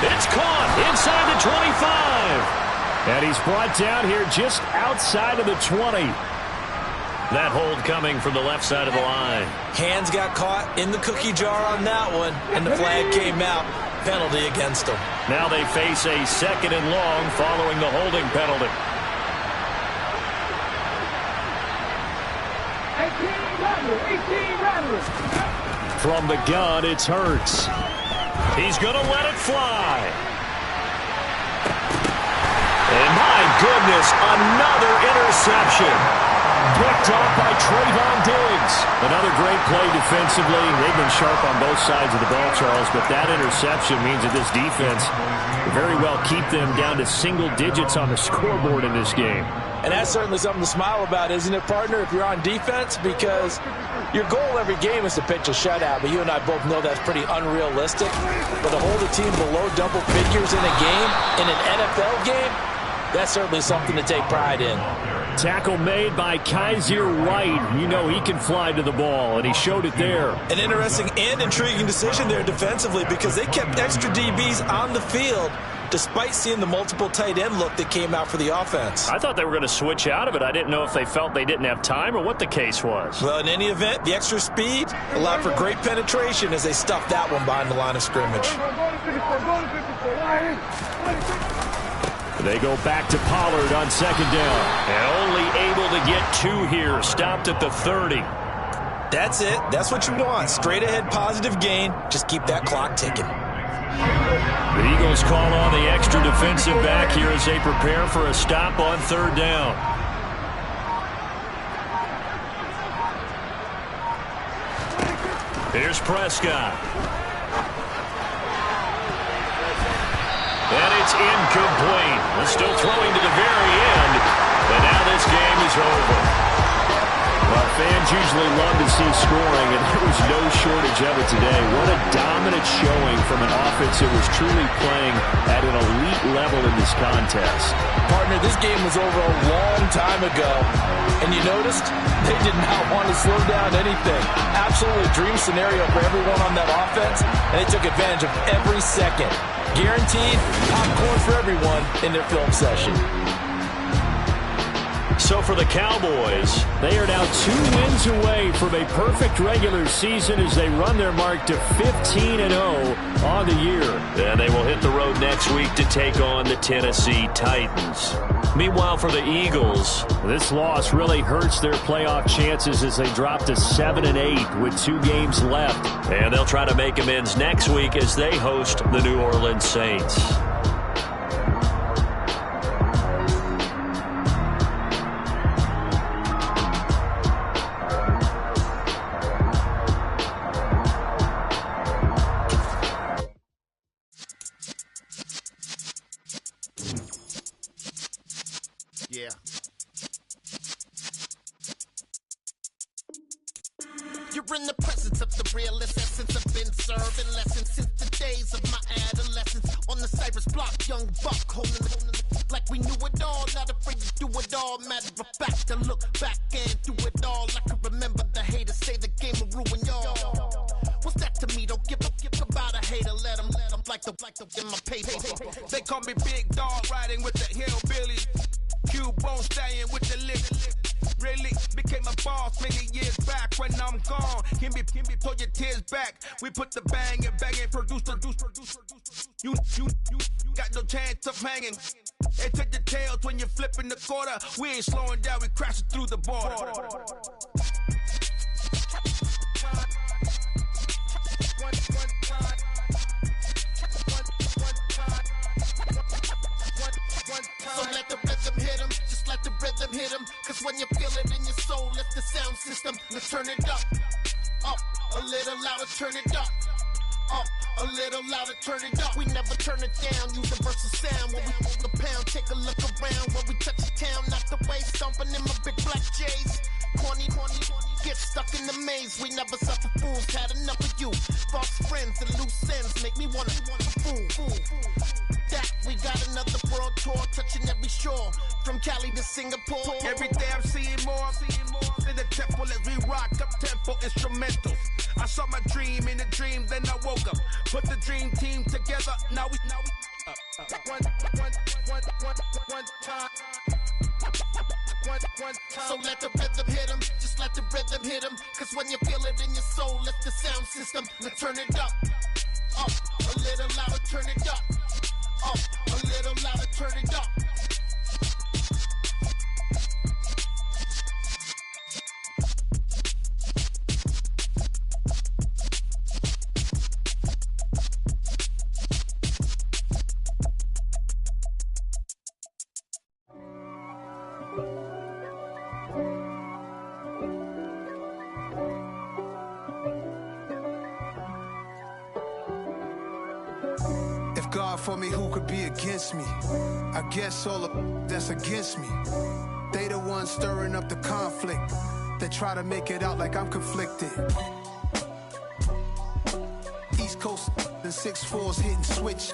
It's caught inside the 25. And he's brought down here just outside of the 20. That hold coming from the left side of the line. Hands got caught in the cookie jar on that one, and the flag came out. penalty against them. Now they face a 2nd and long following the holding penalty. 18 rattlers. From the gun, it's Hurts. He's going to let it fly. And my goodness, another interception. Picked off by Trayvon Diggs. Another great play defensively. They've been sharp on both sides of the ball, Charles, but that interception means that this defense will very well keep them down to single digits on the scoreboard in this game. And that's certainly something to smile about, isn't it, partner, if you're on defense? Because your goal every game is to pitch a shutout, but you and I both know that's pretty unrealistic. But to hold a team below double figures in a game, in an NFL game, that's certainly something to take pride in. Tackle made by Kaiser White. You know he can fly to the ball, and he showed it there. An interesting and intriguing decision there defensively because they kept extra DBs on the field despite seeing the multiple tight end look that came out for the offense. I thought they were going to switch out of it. I didn't know if they felt they didn't have time or what the case was. Well, in any event, the extra speed allowed for great penetration as they stuffed that one behind the line of scrimmage. They go back to Pollard on 2nd down. And only able to get 2 here. Stopped at the 30. That's it. That's what you want. Straight ahead positive gain. Just keep that clock ticking. The Eagles call on the extra defensive back here as they prepare for a stop on 3rd down. Here's Prescott. And it's incomplete. They're still throwing to the very end. But now this game is over. Well, fans usually love to see scoring, and there was no shortage of it today. What a dominant showing from an offense that was truly playing at an elite level in this contest. Partner, this game was over a long time ago. And you noticed they did not want to slow down anything. Absolutely dream scenario for everyone on that offense, and they took advantage of every second. Guaranteed popcorn for everyone in their film session. So for the Cowboys, they are now 2 wins away from a perfect regular season as they run their mark to 15-0 on the year. And they will hit the road next week to take on the Tennessee Titans. Meanwhile, for the Eagles, this loss really hurts their playoff chances as they drop to 7-8 with 2 games left. And they'll try to make amends next week as they host the New Orleans Saints. Yeah. You're in the presence of the realest essence. I've been serving lessons since the days of my adolescence. On the Cypress block, young buck holding it like we knew it all. Not afraid to do it all. Matter of fact, to look back and do it all. I can remember the haters say the game will ruin y'all. What's that to me? Don't give about a hater. Let them like the in my paper. They call me Big Dog, riding with the hillbilly. Q-Bone stallion with the lick. Really became a boss many years back. When I'm gone, can be pull your tears back. We put the bang and produce. You got no chance of hanging. They take the tails when you're flipping the quarter. We ain't slowing down, we crashing through the border. So let the rhythm hit him, just let the rhythm hit him. Cause when you feel it in your soul, lift the sound system. Let's turn it up, a little louder, turn it up, a little louder, turn it up. We never turn it down, universal sound. When we hold the pound, take a look around. When we touch the town, not the way, stomping in my big black J's. Corny, get stuck in the maze. We never suffer fools, had enough of you. False friends and loose ends make me wanna fool. That we got another world tour, touching every shore, from Cali to Singapore. Every day I'm seeing more in the temple as we rock up tempo instrumentals. I saw my dream in a dream, then I woke up. Put the dream team together. Now we one time. So let the rhythm hit him, just let the rhythm hit him. Cause when you feel it in your soul, lift the sound system. Let's turn it up, a little louder. for me, who could be against me? I guess all the that's against me. They the ones stirring up the conflict. They try to make it out like I'm conflicted. East Coast and 6'4s hitting switch.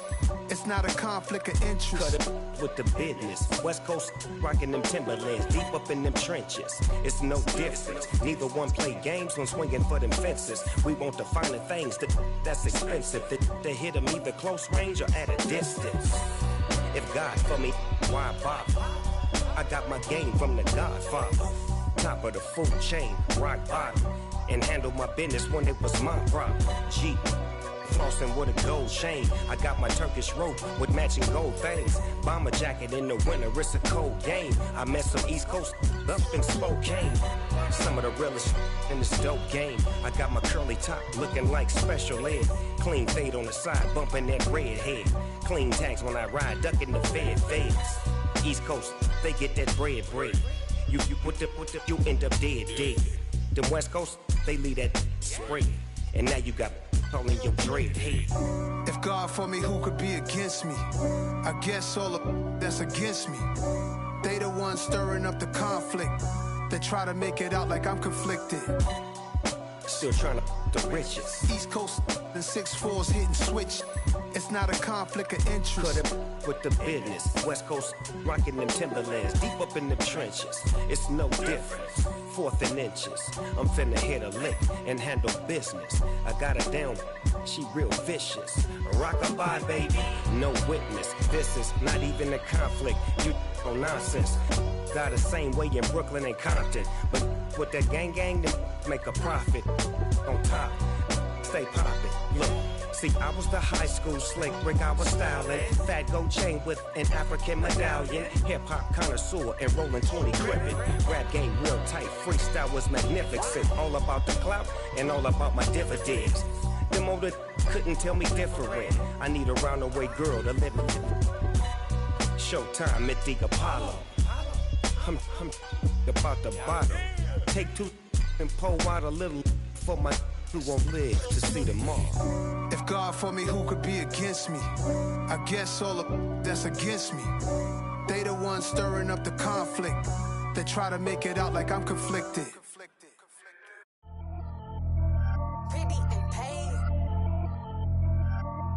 It's not a conflict of interest. Cut it with the business. West Coast rocking them Timberlands, deep up in them trenches. It's no difference. Neither one play games when swinging for them fences. We want the finer things that's expensive. To hit them either close range or at a distance. If God for me, why bother? I got my game from the Godfather. Top of the food chain, rock bottom. And handle my business when it was my problem. G. Flossing with a gold chain. I got my Turkish rope with matching gold things. Bomber jacket in the winter, it's a cold game. I met some East Coast up in Spokane. Some of the realest in this dope game. I got my curly top looking like special ed. Clean fade on the side, bumping that red head. Clean tags when I ride, ducking the feds. East Coast, they get that bread. You end up dead. Then West Coast, they leave that spray. And now you got all in your dread head. If God for me, who could be against me? I guess all the that's against me. They the ones stirring up the conflict. They try to make it out like I'm conflicted. Still trying to the riches. East Coast and 6'4s hitting switch. It's not a conflict of interest. Cut it with the business. West Coast rocking them Timberlands, deep up in the trenches. It's no difference. 4th and inches. I'm finna hit a lick and handle business. I got her down, she real vicious. Rock-a-bye, baby, no witness. This is not even a conflict. You on nonsense. Got the same way in Brooklyn and Compton. But with that gang, then make a profit. On top, stay poppin'. Look, see, I was the high school slick Rick, I was styling. Fat gold chain with an African medallion. Hip-hop connoisseur and rolling 20 gripping. Rap game real tight, freestyle was magnificent. All about the clout and all about my dividends. Them older couldn't tell me different. I need a round-the-way girl to live in. Showtime at the Apollo. I'm about the bottom. Take 2 and pour out a little for my who won't live to see tomorrow. If God for me, who could be against me? I guess all the that's against me. They the ones stirring up the conflict. They try to make it out like I'm conflicted. Pretty and paid.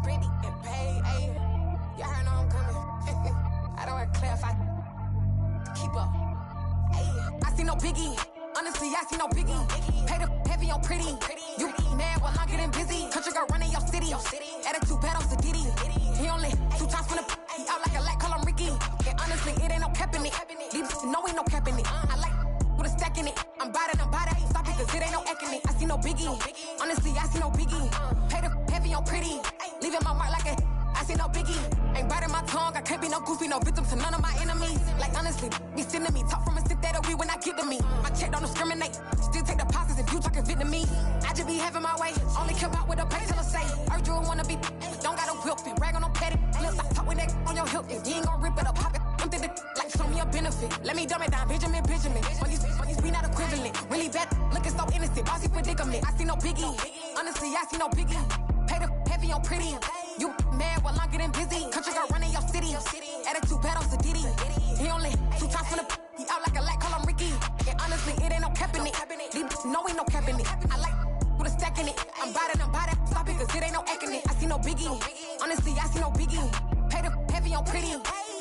Pretty and paid, ayy. Y'all heard I'm coming. I don't want to clarify. Keep up. Ayy. I see no biggie. Honestly, I see no biggie. Pay the heavy on pretty. You mad while I'm getting busy. Country girl running your city. Attitude bad on Diddy. He only 2 times from the he out like a light, call him Ricky. And honestly, it ain't no cap in it. These no ain't no cap in it. I like with a stack in it. I'm bad. Stop it, cause it ain't no acting it. I see no biggie. Honestly, I see no biggie. Pay the heavy on pretty. Leaving my mark like a I see no biggie. Ain't biting my tongue. I can't be no goofy, no victim to none of my enemies. Like honestly, be sending me talk from a stick that'll be when I get to me. My check don't discriminate. Still take deposits if you talking Vietnamese. I just be having my way. Only come out with a pay till I say. Urge you wanna be. Don't got a whip and brag on no petty. Flips, I talk with that on your hip. If you ain't gon' rip it up, pop it. I'm thinking like show me a benefit. Let me dumb it down, Benjamin. When these be not equivalent. Really bad, looking so innocent. Bossy predicament. I see no biggie. Honestly, I see no biggie. Pay the heavy on pretty. You mad while I'm getting busy. Country girl running your city. Attitude bad on Diddy. He only 2 times from the he out like a light, call him Ricky. And honestly, it ain't no cap in it. These no ain't no cap in it. I like with a stack in it. I'm bad. Stop it, cause it ain't no acting it. I see no biggie. Honestly, I see no biggie. Pay the heavy on pretty.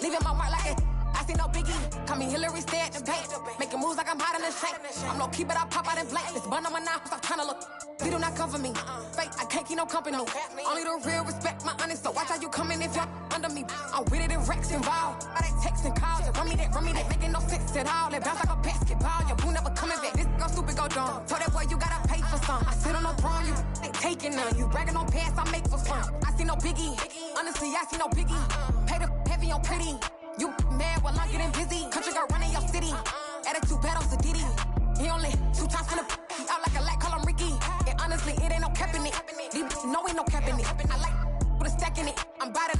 Leaving my mark like it. I see no biggie. Call me Hillary, stay at the bank. Making moves like I'm hot in the shank. I'm low key, but I pop out in blank. This bun on my knife, stop trying to look. We do not come for me. Fake, I can't keep no company. Only the real respect my honest. So watch how you coming if you're under me. I'm with it and Rex involved. All they text and calls. Run me that, making no sense at all. They bounce like a basketball. Your boo never coming back. This go stupid, go dumb. Told that boy you gotta pay for some. I sit on no throne, you ain't taking none. You bragging on pants, I make for fun. I see no biggie. Honestly, I see no biggie. Pay the heavy on pretty. You mad while I'm getting busy. Country girl running your city. Attitude bad on Diddy. He only 2 times from the he out like a light, call him Ricky. And honestly, it ain't no cap in it. These no ain't no cap in it. I like with a stack in it. I'm bad.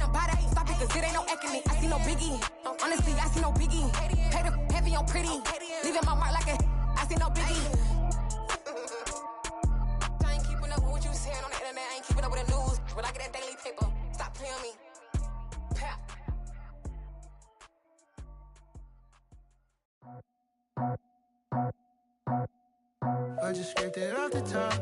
Stop it, cause it ain't no acting it. I see no biggie. Honestly, I see no biggie. Pay the heavy on pretty. Leaving my mark like a I see no biggie. I ain't keeping up with what you saying on the internet. I ain't keeping up with the news. But I get that daily paper. Stop playing me. just scraped it off the top.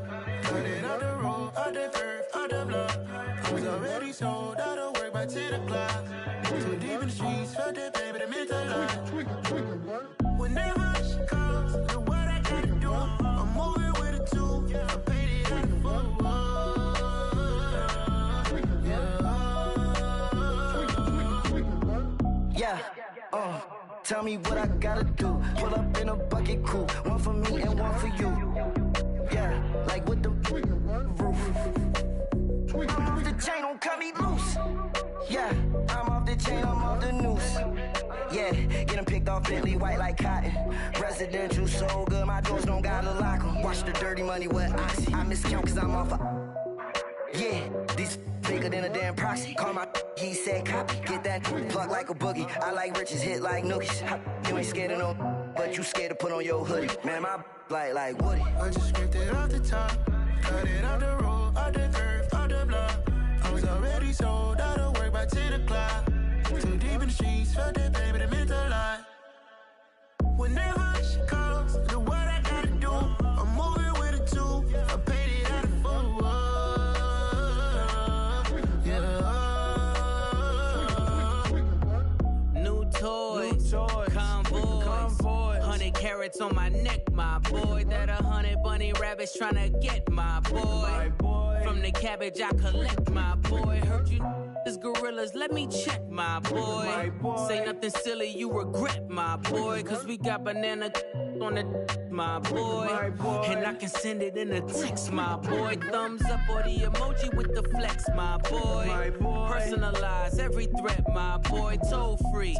Cut it out the road, out the curve, out the block. I was already sold out of work by 10 o'clock. Too deep in the streets, felt that baby, the mental line. Whenever she calls, know what I gotta do. I'm moving with a two. I paid it out the full. Yeah, tell me what I gotta do. Pull up in a bucket crew, one for me and one for you. Yeah, like with the roof. I'm off the chain, don't cut me loose. Yeah, I'm off the chain, I'm off the noose. Yeah, getting picked off Bentley, white like cotton. Residential so good, my doors don't gotta lock 'em. Watch the dirty money with oxy. I miscount cause I'm off yeah, these bigger than a damn proxy. Call my he said copy. Get that plug like a boogie. I like riches, hit like nookies. You ain't scared of no, but you scared to put on your hoodie. Man, my like Woody. I just scraped it off the top. Cut it out the road, out the curve, out the block. I was already sold out of work by 10 o'clock. Too deep in the streets, felt that baby, the mental line. Whenever she calls, know what I gotta do. I'm moving with a two. I paid it out of full. Toys, convoys, 100 carats on my neck, my boy. That 100 bunny rabbits tryna get my boy. From the cabbage I collect, my boy. Heard you is gorillas, let me check, my boy. Say nothing silly, you regret, my boy. Cause we got banana on the my boy. And I can send it in a text, my boy. Thumbs up or the emoji with the flex, my boy. Personalize every threat, my boy. Toll free,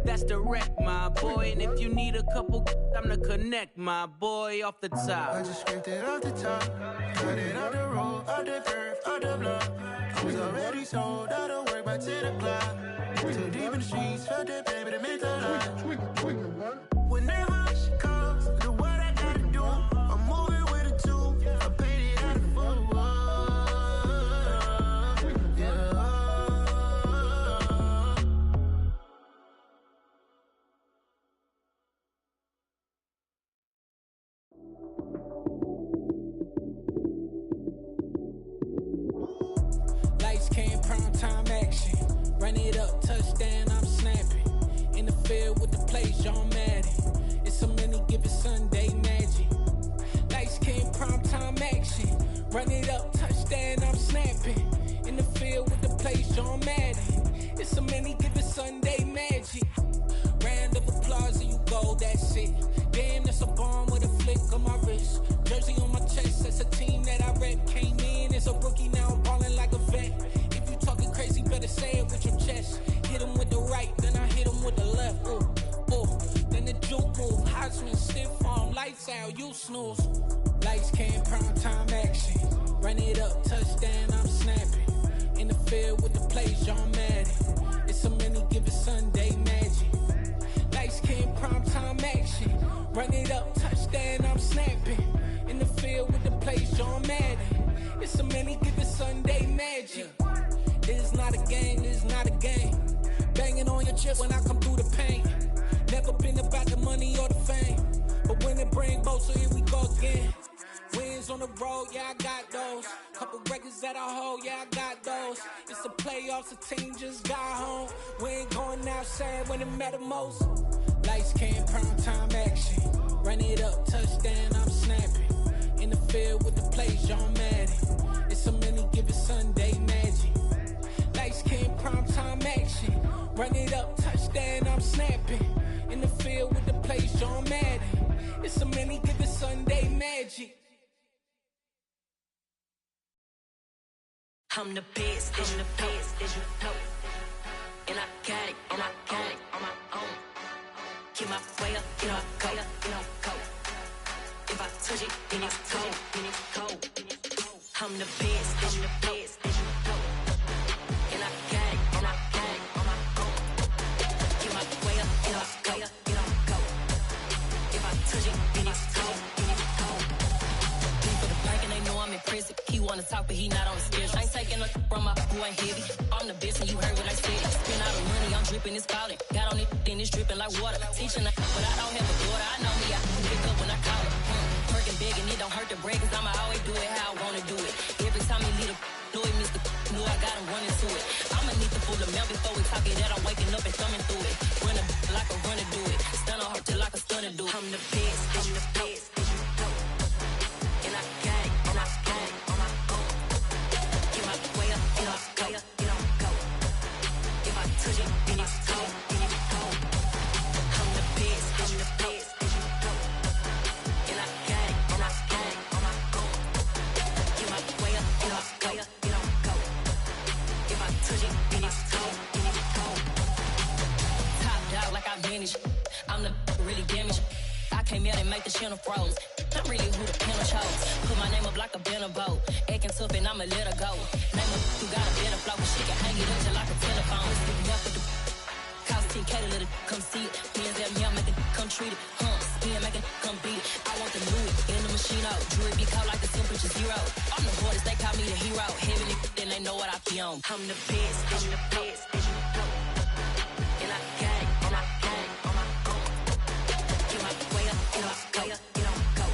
that's direct, my boy. And if you need a couple, I'm to connect, my boy, off the top. I just scraped it off the top. Cut it out the road, out the curve, out the block. I was already sold out of work by 10 o'clock. Too deep in the streets, felt that baby, the mental line. Whenever she calls, know what I gotta do. I'm moving with a two. I paid it out of full. Lights came, prime time action. Run it up, touchdown, I'm snapping. In the field with the plays, John Madden. It's a many given Sunday magic. Lights came, prime time action. Run it up, touchdown, I'm snapping. In the field with the plays, John Madden. It's a many given Sunday magic. Round of applause and you go, that's it. Damn, that's a bomb with a flick on my wrist. Jersey on my chest, that's a team that I rep. Came in as a rookie, now I'm ballin' like a vet. If you talking crazy, better say it with your chest. Hit him with the right, then I hit him with the left. Ooh, ooh, then the juke move. Heisman, stiff arm, lights out, you snooze. Lights came, prime time action. Run it up, touchdown, I'm snapping. In the field with the plays, John Madden. It's a many given Sunday magic. Lights came, prime time action. Run it up, touchdown, I'm snapping. In the field with the plays, John Madden. It's a many given Sunday magic. This is not a game, this is not a game. Banging on your chest when I come through the pain. Never been about the money or the fame. But when it bring both, so here we go again. Wins on the road, yeah, I got those. Couple records that I hold, yeah, I got those. It's the playoffs, the team just got home. We ain't going outside when it matter most. Lights came, prime time action. Run it up, touchdown, I'm snapping. In the field with the plays, John Madden. It's a many given Sunday magic. Lights came, prime time action. Run it up, touchdown, I'm snapping. In the field with the plays, John Madden. It's a many given Sunday magic. I'm the best, I'm the best, as you know. And I got it, and I got it on my own. Get my way up, get on go, get on go. If I touch it, then it's cold, then it's cold. I'm the best, I'm the best, as you know. And I got it, and I got it on my own. Get my way up, get on go, get on go. If I touch it, then it's cold, then it's cold. Leave for the blank and they know I'm in prison. He wanna talk, but he not on the schedule. I ain't taking a from my who ain't heavy. I'm the best and you heard what I said. Spend all the money, I'm dripping, it's falling. Got on it, then it's dripping like water. Teaching, but I don't have a daughter. I know me, I pick up when I call it. Twerking begging, it don't hurt to break, cause I'ma always do it how I wanna do it. Every time he lead a do it, Mr. Knew I got him running to it. I'ma need the full amount before we talk it that I'm waking up and thumbing through it. Run a like a runner do it. Stun on her till like a stunner do it. I'm the best, I'm the best. And I got it, and I got it on my own. Get my way up, get off, go, get on, go. If I touch it, then it's cold, then it's cold. I'm the best, I'm the best. And I got it, and I got it on my own. Get my way up, get off, go, get on, go. If I touch it, then it's cold, then it's cold. Top dog like I manage. I'm the really damaged. I came out and make the channel froze. I'm really who the panel chose. Put my name up like a banner boat. Acting tough and I'ma let her go. Name her who got a better flow, but she can hang it up just like a telephone. Sleeping up with the cost 10K to let it come see it. Me and them, yeah, make it come treat it. Spin, make it come beat it. I want the Louis in the machine out. Jewelry be called like the temperature zero. I'm the hardest, they call me the hero. Heavenly, then they know what I be on. I'm the best, I'm the best. And I got it, and I got it on my own. Get my way up, get off, go, get on, go.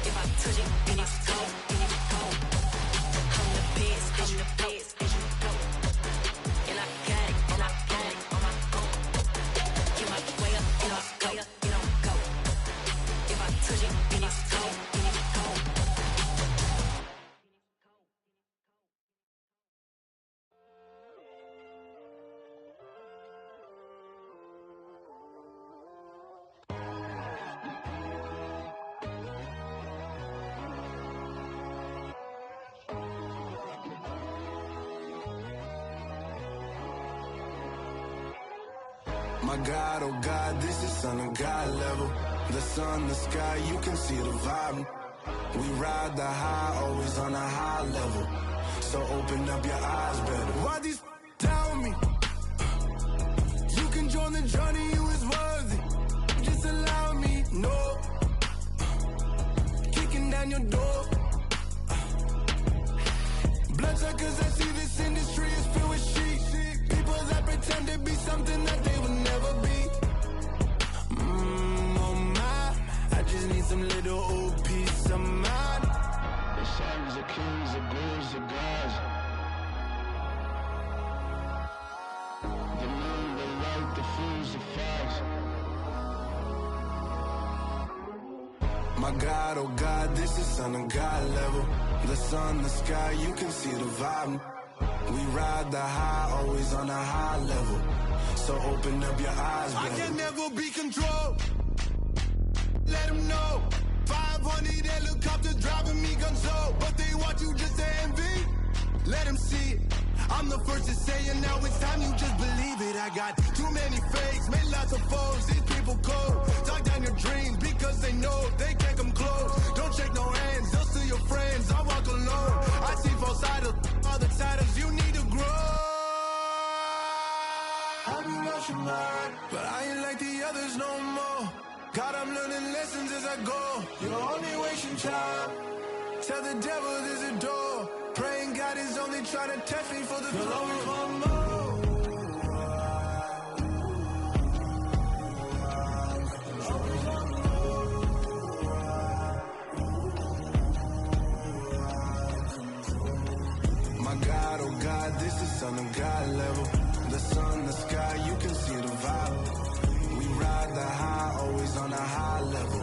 If I touch it, then it's cold, then it's cold. I'm the best, I'm the best. And I got it, and I got it on my own. Get my way up, get off, go, get on, go. If I touch it, then it's cold, then it's cold. My God, oh God, this is Son of God level. The sun, the sky, you can see the vibe. We ride the high, always on a high level. So open up your eyes better. Why these tell me? You can join the journey, you is worthy. Just allow me, no. Kicking down your door. Bloodsuckers, I see this industry is filled with sheep. People that pretend to be something that they will never be. Oh my, I just need some little old peace of mind. The sons of kings, the ghouls, the gods. The moon, the light, the fools, the facts. My God, oh God, this is Son of God level. The sun, the sky, you can see the vibe. We ride the high, always on a high level. So open up your eyes, baby. I can never be controlled. Let them know. 500 helicopters driving me gonzo. But they want you just to envy. Let them see it. I'm the first to say it, now it's time you just believe it. I got too many fakes, made lots of foes. These people cold. Talk down your dreams because they know they can't come close. Don't shake no hands, they'll steal your friends. I walk alone. I see false idols, all the titles you need to grow. I've been watching mine, but I ain't like the others no more. God, I'm learning lessons as I go. You're only wasting time. Tell the devil there's a door. Praying God is only trying to test me for the glory of more. My God, oh God, this is Son of God level. The sun, the sky, you can see the vibe. We ride the high, always on a high level.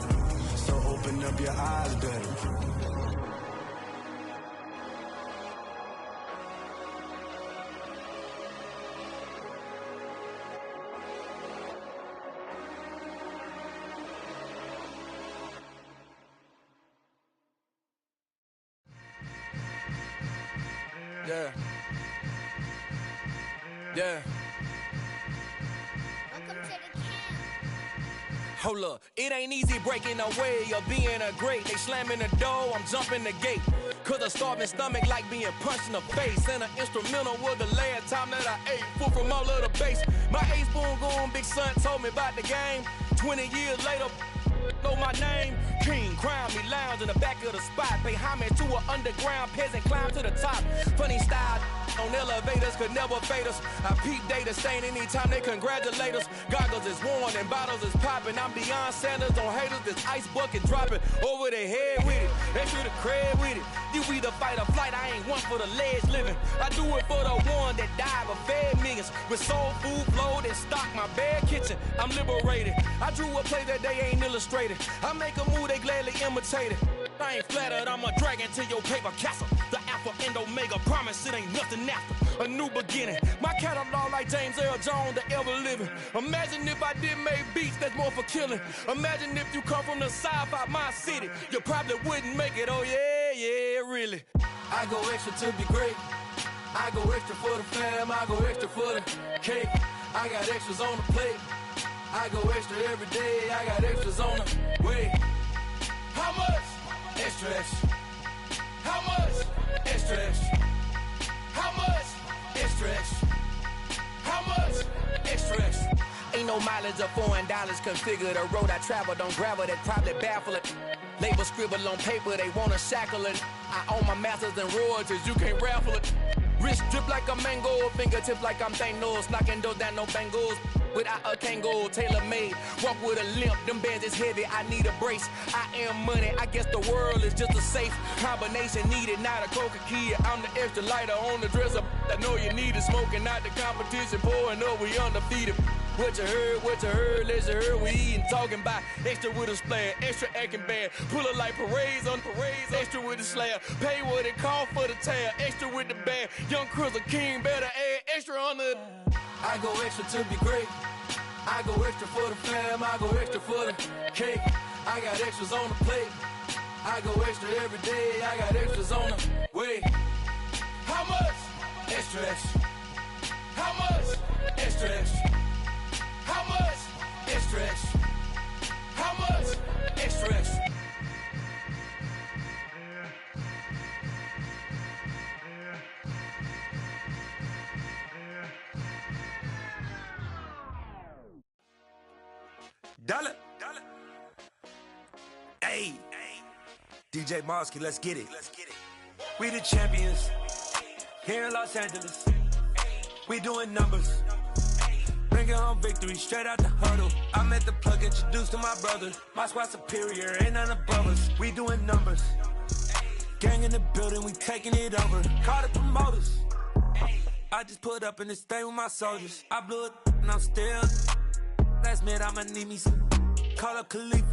So open up your eyes better. Yeah. Yeah. Hold up, it ain't easy breaking away or being a great. They slamming the door, I'm jumping the gate. Cause a starving stomach like being punched in the face. And an instrumental was the last time that I ate. Food from all of the base. My ace spoon going, big son told me about the game. 20 years later, know my name. King, crown me, lounge in the back of the spot. Pay homage to an underground peasant, climb to the top. Funny style, on elevators could never fade us. I peep data stain anytime they congratulate us. Goggles is worn and bottles is popping. I'm Deion Sanders on haters, this ice bucket dropping over their head with it. They should have cred with it. You either fight or flight, I ain't one for the ledge living. I do it for the one that died but fed millions. With soul food flowed and stocked my bad kitchen. I'm liberated. I drew a play that they ain't illustrated. I make a move, they gladly imitate it. I ain't flattered, I'm a dragon to your paper castle. The Alpha and Omega, promise it ain't nothing after. A new beginning. My catalog like James Earl Jones, the ever living. Imagine if I did make beats that's more for killing. Imagine if you come from the south out my city. You probably wouldn't make it, oh yeah, really. I go extra to be great. I go extra for the fam, I go extra for the cake. I got extras on the plate. I go extra every day, I got extras on the way. How much? Extra, extra. How much? Extra, extra. How much? Extra, extra. How much? Extra, extra. Ain't no mileage of $4 configure the road I travel. Don't gravel, that probably baffle it. Label scribble on paper, they wanna shackle it. I own my masters and royalties, you can't raffle it. Wrist drip like a mango, fingertips like I'm Thanos. Knocking doors down, no bangles. Without a Kango, tailor-made. Walk with a limp, them bands is heavy, I need a brace. I am money, I guess the world is just a safe combination needed, not a coca key. I'm the extra lighter on the dresser. I know you need it, smoking out the competition, pouring up, we undefeated. What you heard, let's hear we eating, talking about extra with a splash, extra acting bad, pull it like parades on parades, extra with the slab, pay what it cost for the tab, extra with the bag, young Chris a king, better add extra on the. I go extra to be great. I go extra for the fam, I go extra for the cake. I got extras on the plate. I go extra every day, I got extras on the way. How much? Extra, extra. How much? Extra, extra. How much? Extra, extra. How much? Extra, extra. Dollar. Hey. DJ Mosky, let's get it. We the champions here in Los Angeles. We doing numbers. Bringing home victory straight out the huddle. I'm at the plug, introduced to my brother. My squad superior, ain't none above us. We doing numbers. Gang in the building, we taking it over. Call the promoters. I just put up in this thing with my soldiers. I blew it and I'm still. Last minute I'ma need me some. Call up Khalifa.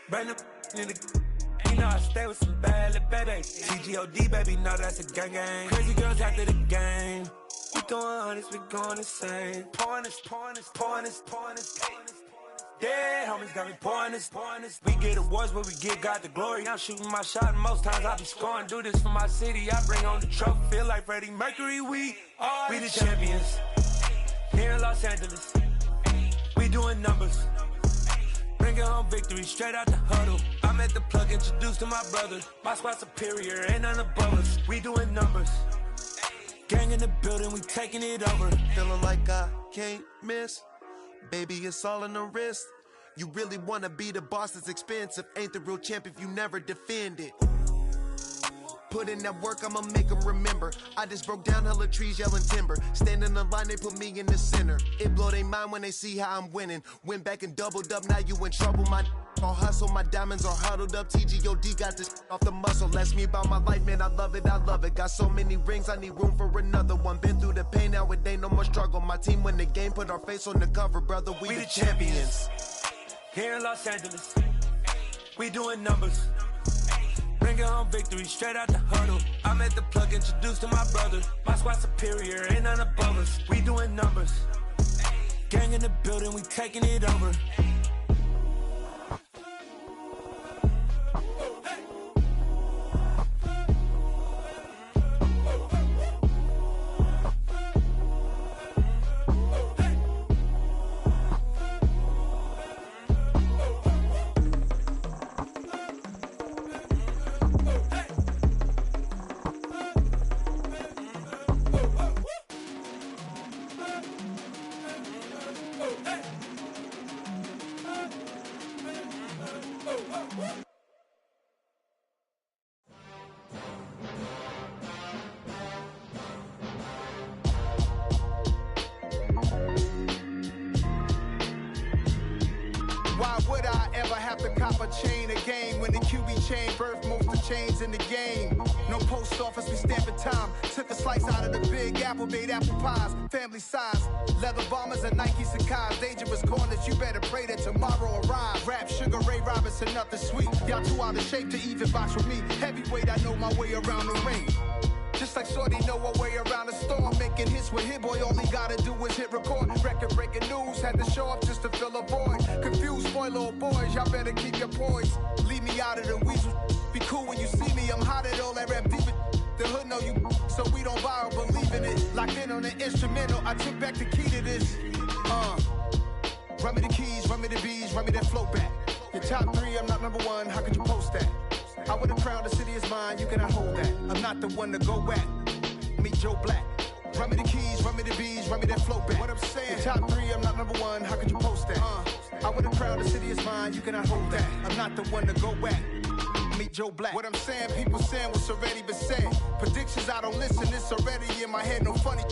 Bring them in the. You know I stay with some bad little baby. TGOD baby, know that's a gang gang. Crazy girls after the game. We going honest, we going insane. Pouring this. Yeah, homies got me pouring this. We get awards, but we give God the glory. I'm shooting my shot, and most times I be scoring. Do this for my city, I bring on the trophy. Feel like Freddie Mercury, we the champions. Here in Los Angeles, we doing numbers. Bringing home victory straight out the huddle. I'm at the plug, introduced to my brother. My squad superior, ain't none above us. We doing numbers. Gang in the building, we taking it over. Feeling like I can't miss. Baby, it's all in the wrist. You really wanna be the boss, it's expensive. Ain't the real champ if you never defend it. Put in that work, I'ma make them remember. I just broke down hella trees, yelling timber. Stand in the line, they put me in the center. It blow they mind when they see how I'm winning. Went back and doubled up, now you in trouble. My all hustle, my diamonds are huddled up. TGOD got this off the muscle. Ask me about my life, man, I love it. Got so many rings, I need room for another one. Been through the pain, now it ain't no more struggle. My team win the game, put our face on the cover, brother. We the champions. Here in Los Angeles, we doing numbers. Bringing home victory straight out the huddle. I'm at the plug, introduced to my brother. My squad superior, ain't none above us. We doing numbers. Gang in the building, we taking it over. chain of game. When the QB chain birth most of chains in the game. No post office, we stamping time. Took a slice out of the big apple, made apple pies. Family size, leather bombers and Nike Sacai's. Dangerous corners, you better pray that tomorrow arrives. Rap, Sugar Ray Robinson, nothing sweet. Y'all too out of shape to even box with me. Heavyweight, I know my way around the ring. Just like Shorty know her way around the storm. Making hits with Hit Boy, all he gotta do is hit record. Record breaking news, had to show up just to fill a void. Confused boy, little boys, y'all better keep your poise. Leave me out of the weasel. Be cool when you see me, I'm hot at all that rap deep. The hood know you, so we don't borrow, believe in it. Locked in on the instrumental, I took back the key to this. Run me the keys, run me the bees, run me that flow back. Your top 3, I'm not number 1, how could you post that? I would've crowned the city is mine, you cannot hold that. I'm not the one to go back. Meet Joe Black. Run me the keys, run me the bees, run me that flow back. What I'm saying, your top 3, I'm not number 1, how could you post that? I would've crowned the city is mine, you cannot hold that. I'm not the one to go back. Meet Joe Black. What I'm saying, people saying what's already been said. Predictions, I don't listen, it's already in my head, no funny.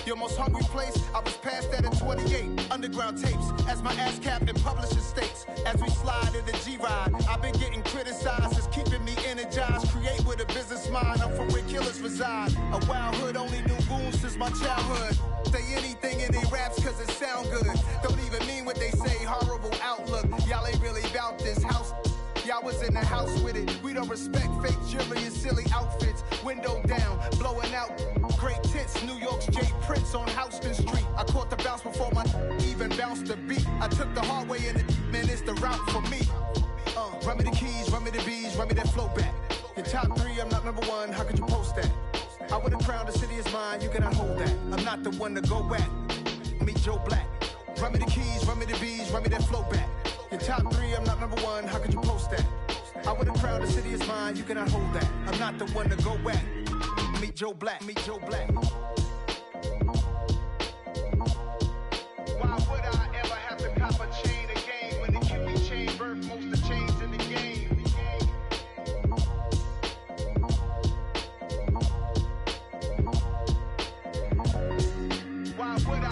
Your most hungry place, I was past that at 28. Underground tapes, as my ass cap in publishing states. As we slide in the G-Ride, I've been getting criticized, it's keeping me energized. Create with a business mind, I'm from where killers reside. A wild hood, only knew goons since my childhood. Say anything in they raps cause it sound good. Don't even mean what they say, horrible outlook. Y'all ain't really about this house. Y'all was in the house with it. We don't respect fake jewelry and silly outfits. Window down, blowing out great tits. New York's J. Prince on Houston Street. I caught the bounce before my even bounced the beat. I took the hard way in it, man, it's the route for me. Run me the keys, run me the bees, run me that flow back. Your top 3, I'm not number 1, how could you post that? I would've crowned the city is mine, you cannot hold that. I'm not the one to go back. Meet Joe Black. Run me the keys, run me the bees, run me that flow back. Your top 3, I'm not number 1, how could you post that? I would've crowned the city is mine, you cannot hold that. I'm not the one to go back. Meet Joe Black, meet Joe Black. Why would I ever have to cop a chain again when the QB chain birth most of chains in the game? Why would I?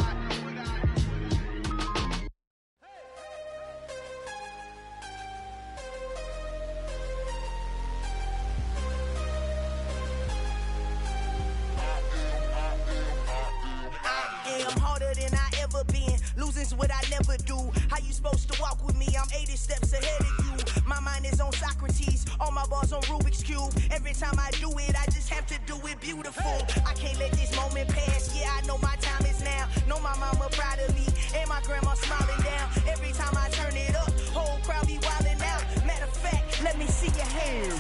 Losing's what I never do. How you supposed to walk with me? I'm 80 steps ahead of you. My mind is on Socrates, all my bars on Rubik's Cube. Every time I do it, I just have to do it beautiful. I can't let this moment pass. Yeah, I know my time is now. Know my mama proud of me, and my grandma smiling down. Every time I turn it up, whole crowd be wildin' out. Matter of fact, let me see your hands.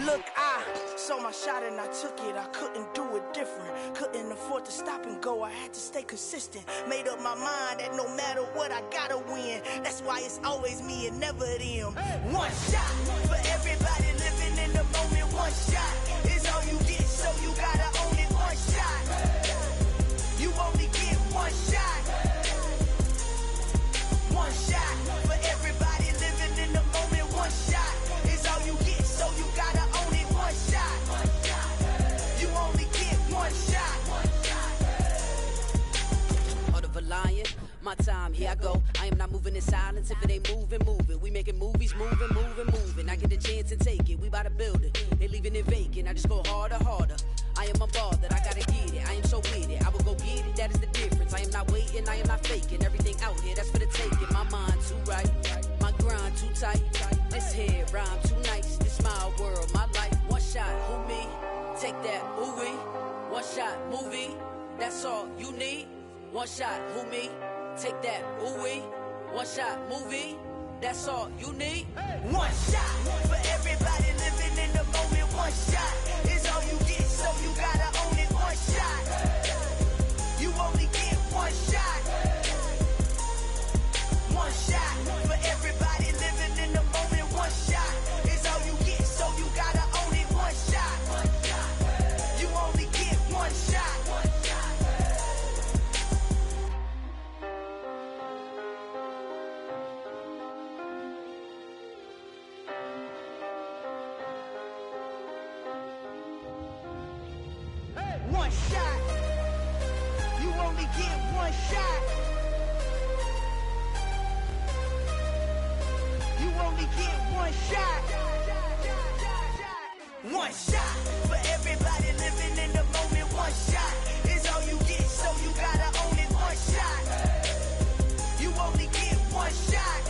Look, I saw my shot and I took it. I couldn't do it different. Couldn't afford to stop and go. I had to stay consistent. Made up my mind that no matter what, I gotta win. That's why it's always me and never them. One shot for everybody living in the moment. One shot is all you get, so you gotta own it. One shot. You only get one shot. One shot for everybody living in the moment. One shot is all you get, so you gotta own it. One shot. You only get one shot. Heart of a lion, my time, here I go. I am not moving in silence. If it ain't moving, moving. We making movies, moving, moving, moving. I get a chance and take it. We bout to build it. They leaving it vacant. I just go harder, harder. I am unbothered, I gotta get it. I am so with it. I will go get it, that is the difference. I am not waiting, I am not faking. Everything out here, that's for the taking. My mind too right, my grind too tight. This head rhyme too nice. This my world, my life. One shot, who me? Take that, ooh wee. One shot, movie. That's all you need. One shot, who me? Take that, ooh wee. One shot, movie. That's all you need. One shot for everybody living in the moment. One shot is all you get, so you gotta own it. One shot. You only get one shot. One shot for everybody living in the moment. One shot is all you get, so you gotta own it. One shot. You only get one shot. One shot. You only get one shot. You only only get one shot. One shot for everybody living in the moment. One shot is all you get, so you gotta own it. One shot. You only get one shot.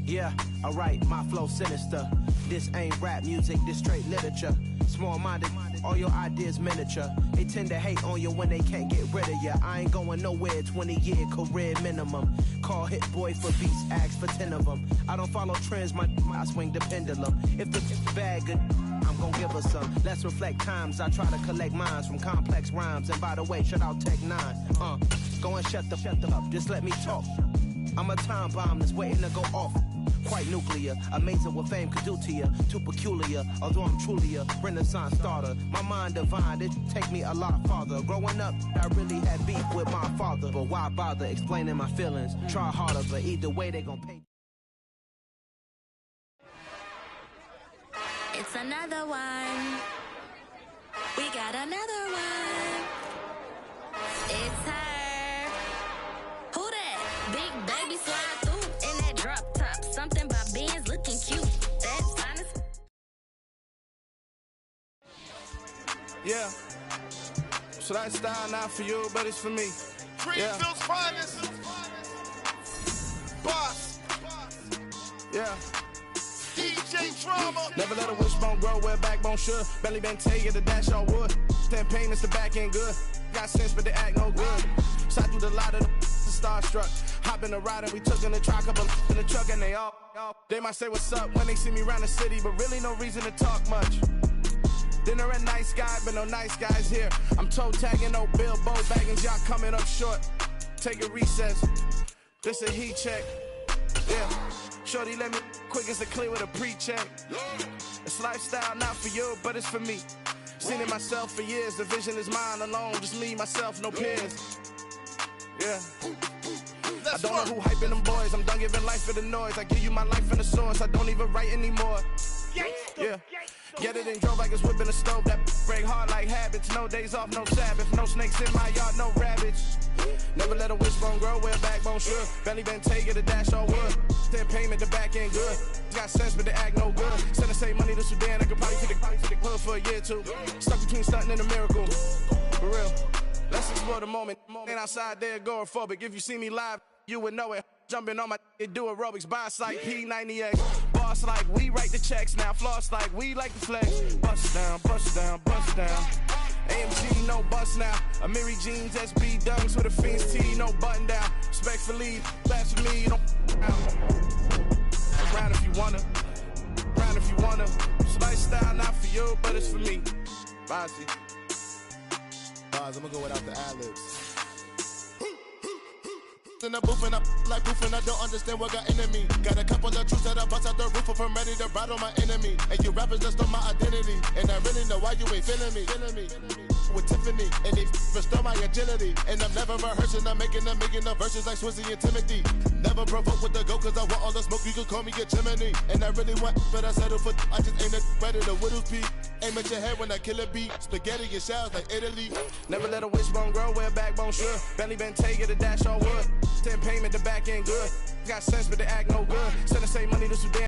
Yeah, alright, my flow sinister. This ain't rap music, this straight literature. Small-minded, all your ideas miniature. They tend to hate on you when they can't get rid of you. I ain't going nowhere, 20-year career minimum. Call Hit Boy for beats, ask for 10 of them. I don't follow trends, I swing the pendulum. If the bag good, I'm gon' give her some. Let's reflect times, I try to collect minds from complex rhymes. And by the way, shout out Tech 9. Go and shut the up, just let me talk. I'm a time bomb that's waiting to go off. Quite nuclear, amazing what fame could do to you. Too peculiar, although I'm truly a renaissance starter. My mind divine, it take me a lot farther. Growing up, I really had beef with my father. But why bother explaining my feelings? Try harder, but either way they gon' pay. It's another one. We got another one. It's her. Who that? Big baby slide through in that drop top. Something about Benz looking cute. That's honest. Yeah. So that style not for you, but it's for me. Greenfield's finest. Boss. Yeah. DJ Drama. Never let a wishbone grow where a backbone should. Belly been taken the dash on wood. 10 payments, the back end good. Got sense, but they act no good. Shot through the lot of the starstruck. Hop in the ride and we took in the truck up in the truck and they all. They might say what's up when they see me around the city, but really no reason to talk much. Dinner at nice guy, but no nice guys here. I'm toe tagging, no Bilbo bagging, y'all coming up short. Take a recess. This a heat check. Yeah. Shorty let me quick as a clear with a pre-check. It's lifestyle not for you, but it's for me. Seen it myself for years. The vision is mine alone. Just me, myself, no peers. Yeah. I don't know who hyping them boys. I'm done giving life for the noise. I give you my life in the source. I don't even write anymore. Yeah. Get it and drove like it's whipping a stove. That break hard like habits. No days off, no Sabbath. No snakes in my yard, no rabbits. Never let a wishbone grow where a backbone should. Belly been taken the dash on wood. 10 payment, the back end good. Got sense, but they act no good. Send the same money to Sudan. I could probably take the hood for a year or two. Stuck between stunting and a miracle. For real. Let's explore the moment. Ain't outside there agoraphobic. If you see me live, you would know it. Jumping on my do aerobics, boss like P90X. Boss like we write the checks now. Floss like we like the flex. Bust down, bust down, bust down. AMG, no bust now. Amiri jeans, SB dunks with a Fiends T, no button down. Respectfully, blasphemy, you don't around if you wanna. Around if you wanna. It's lifestyle not for you, but it's for me. Bossy. I'm gonna go without the ad-libs. In the booth and I like proof and I don't understand what got into me. Got a couple of truths that I bust out the roof if I'm ready to ride on my enemy. And you rappers just on my identity. And I really know why you ain't feeling me. With Tiffany, and they restore my agility. And I'm never rehearsing, I'm making the verses like Swizzy and Timothy. Never provoke with the go, cause I want all the smoke, you can call me a chimney. And I really want, but I settle for, I just aim it better than Whittles P. Aim at your head when I kill a beat. Spaghetti and shells like Italy. Never let a wishbone grow where a backbone should. Belly been taken the dash on wood. 10 payment, the back end good. Got sense, but they act no good. Send the same money to Sudan.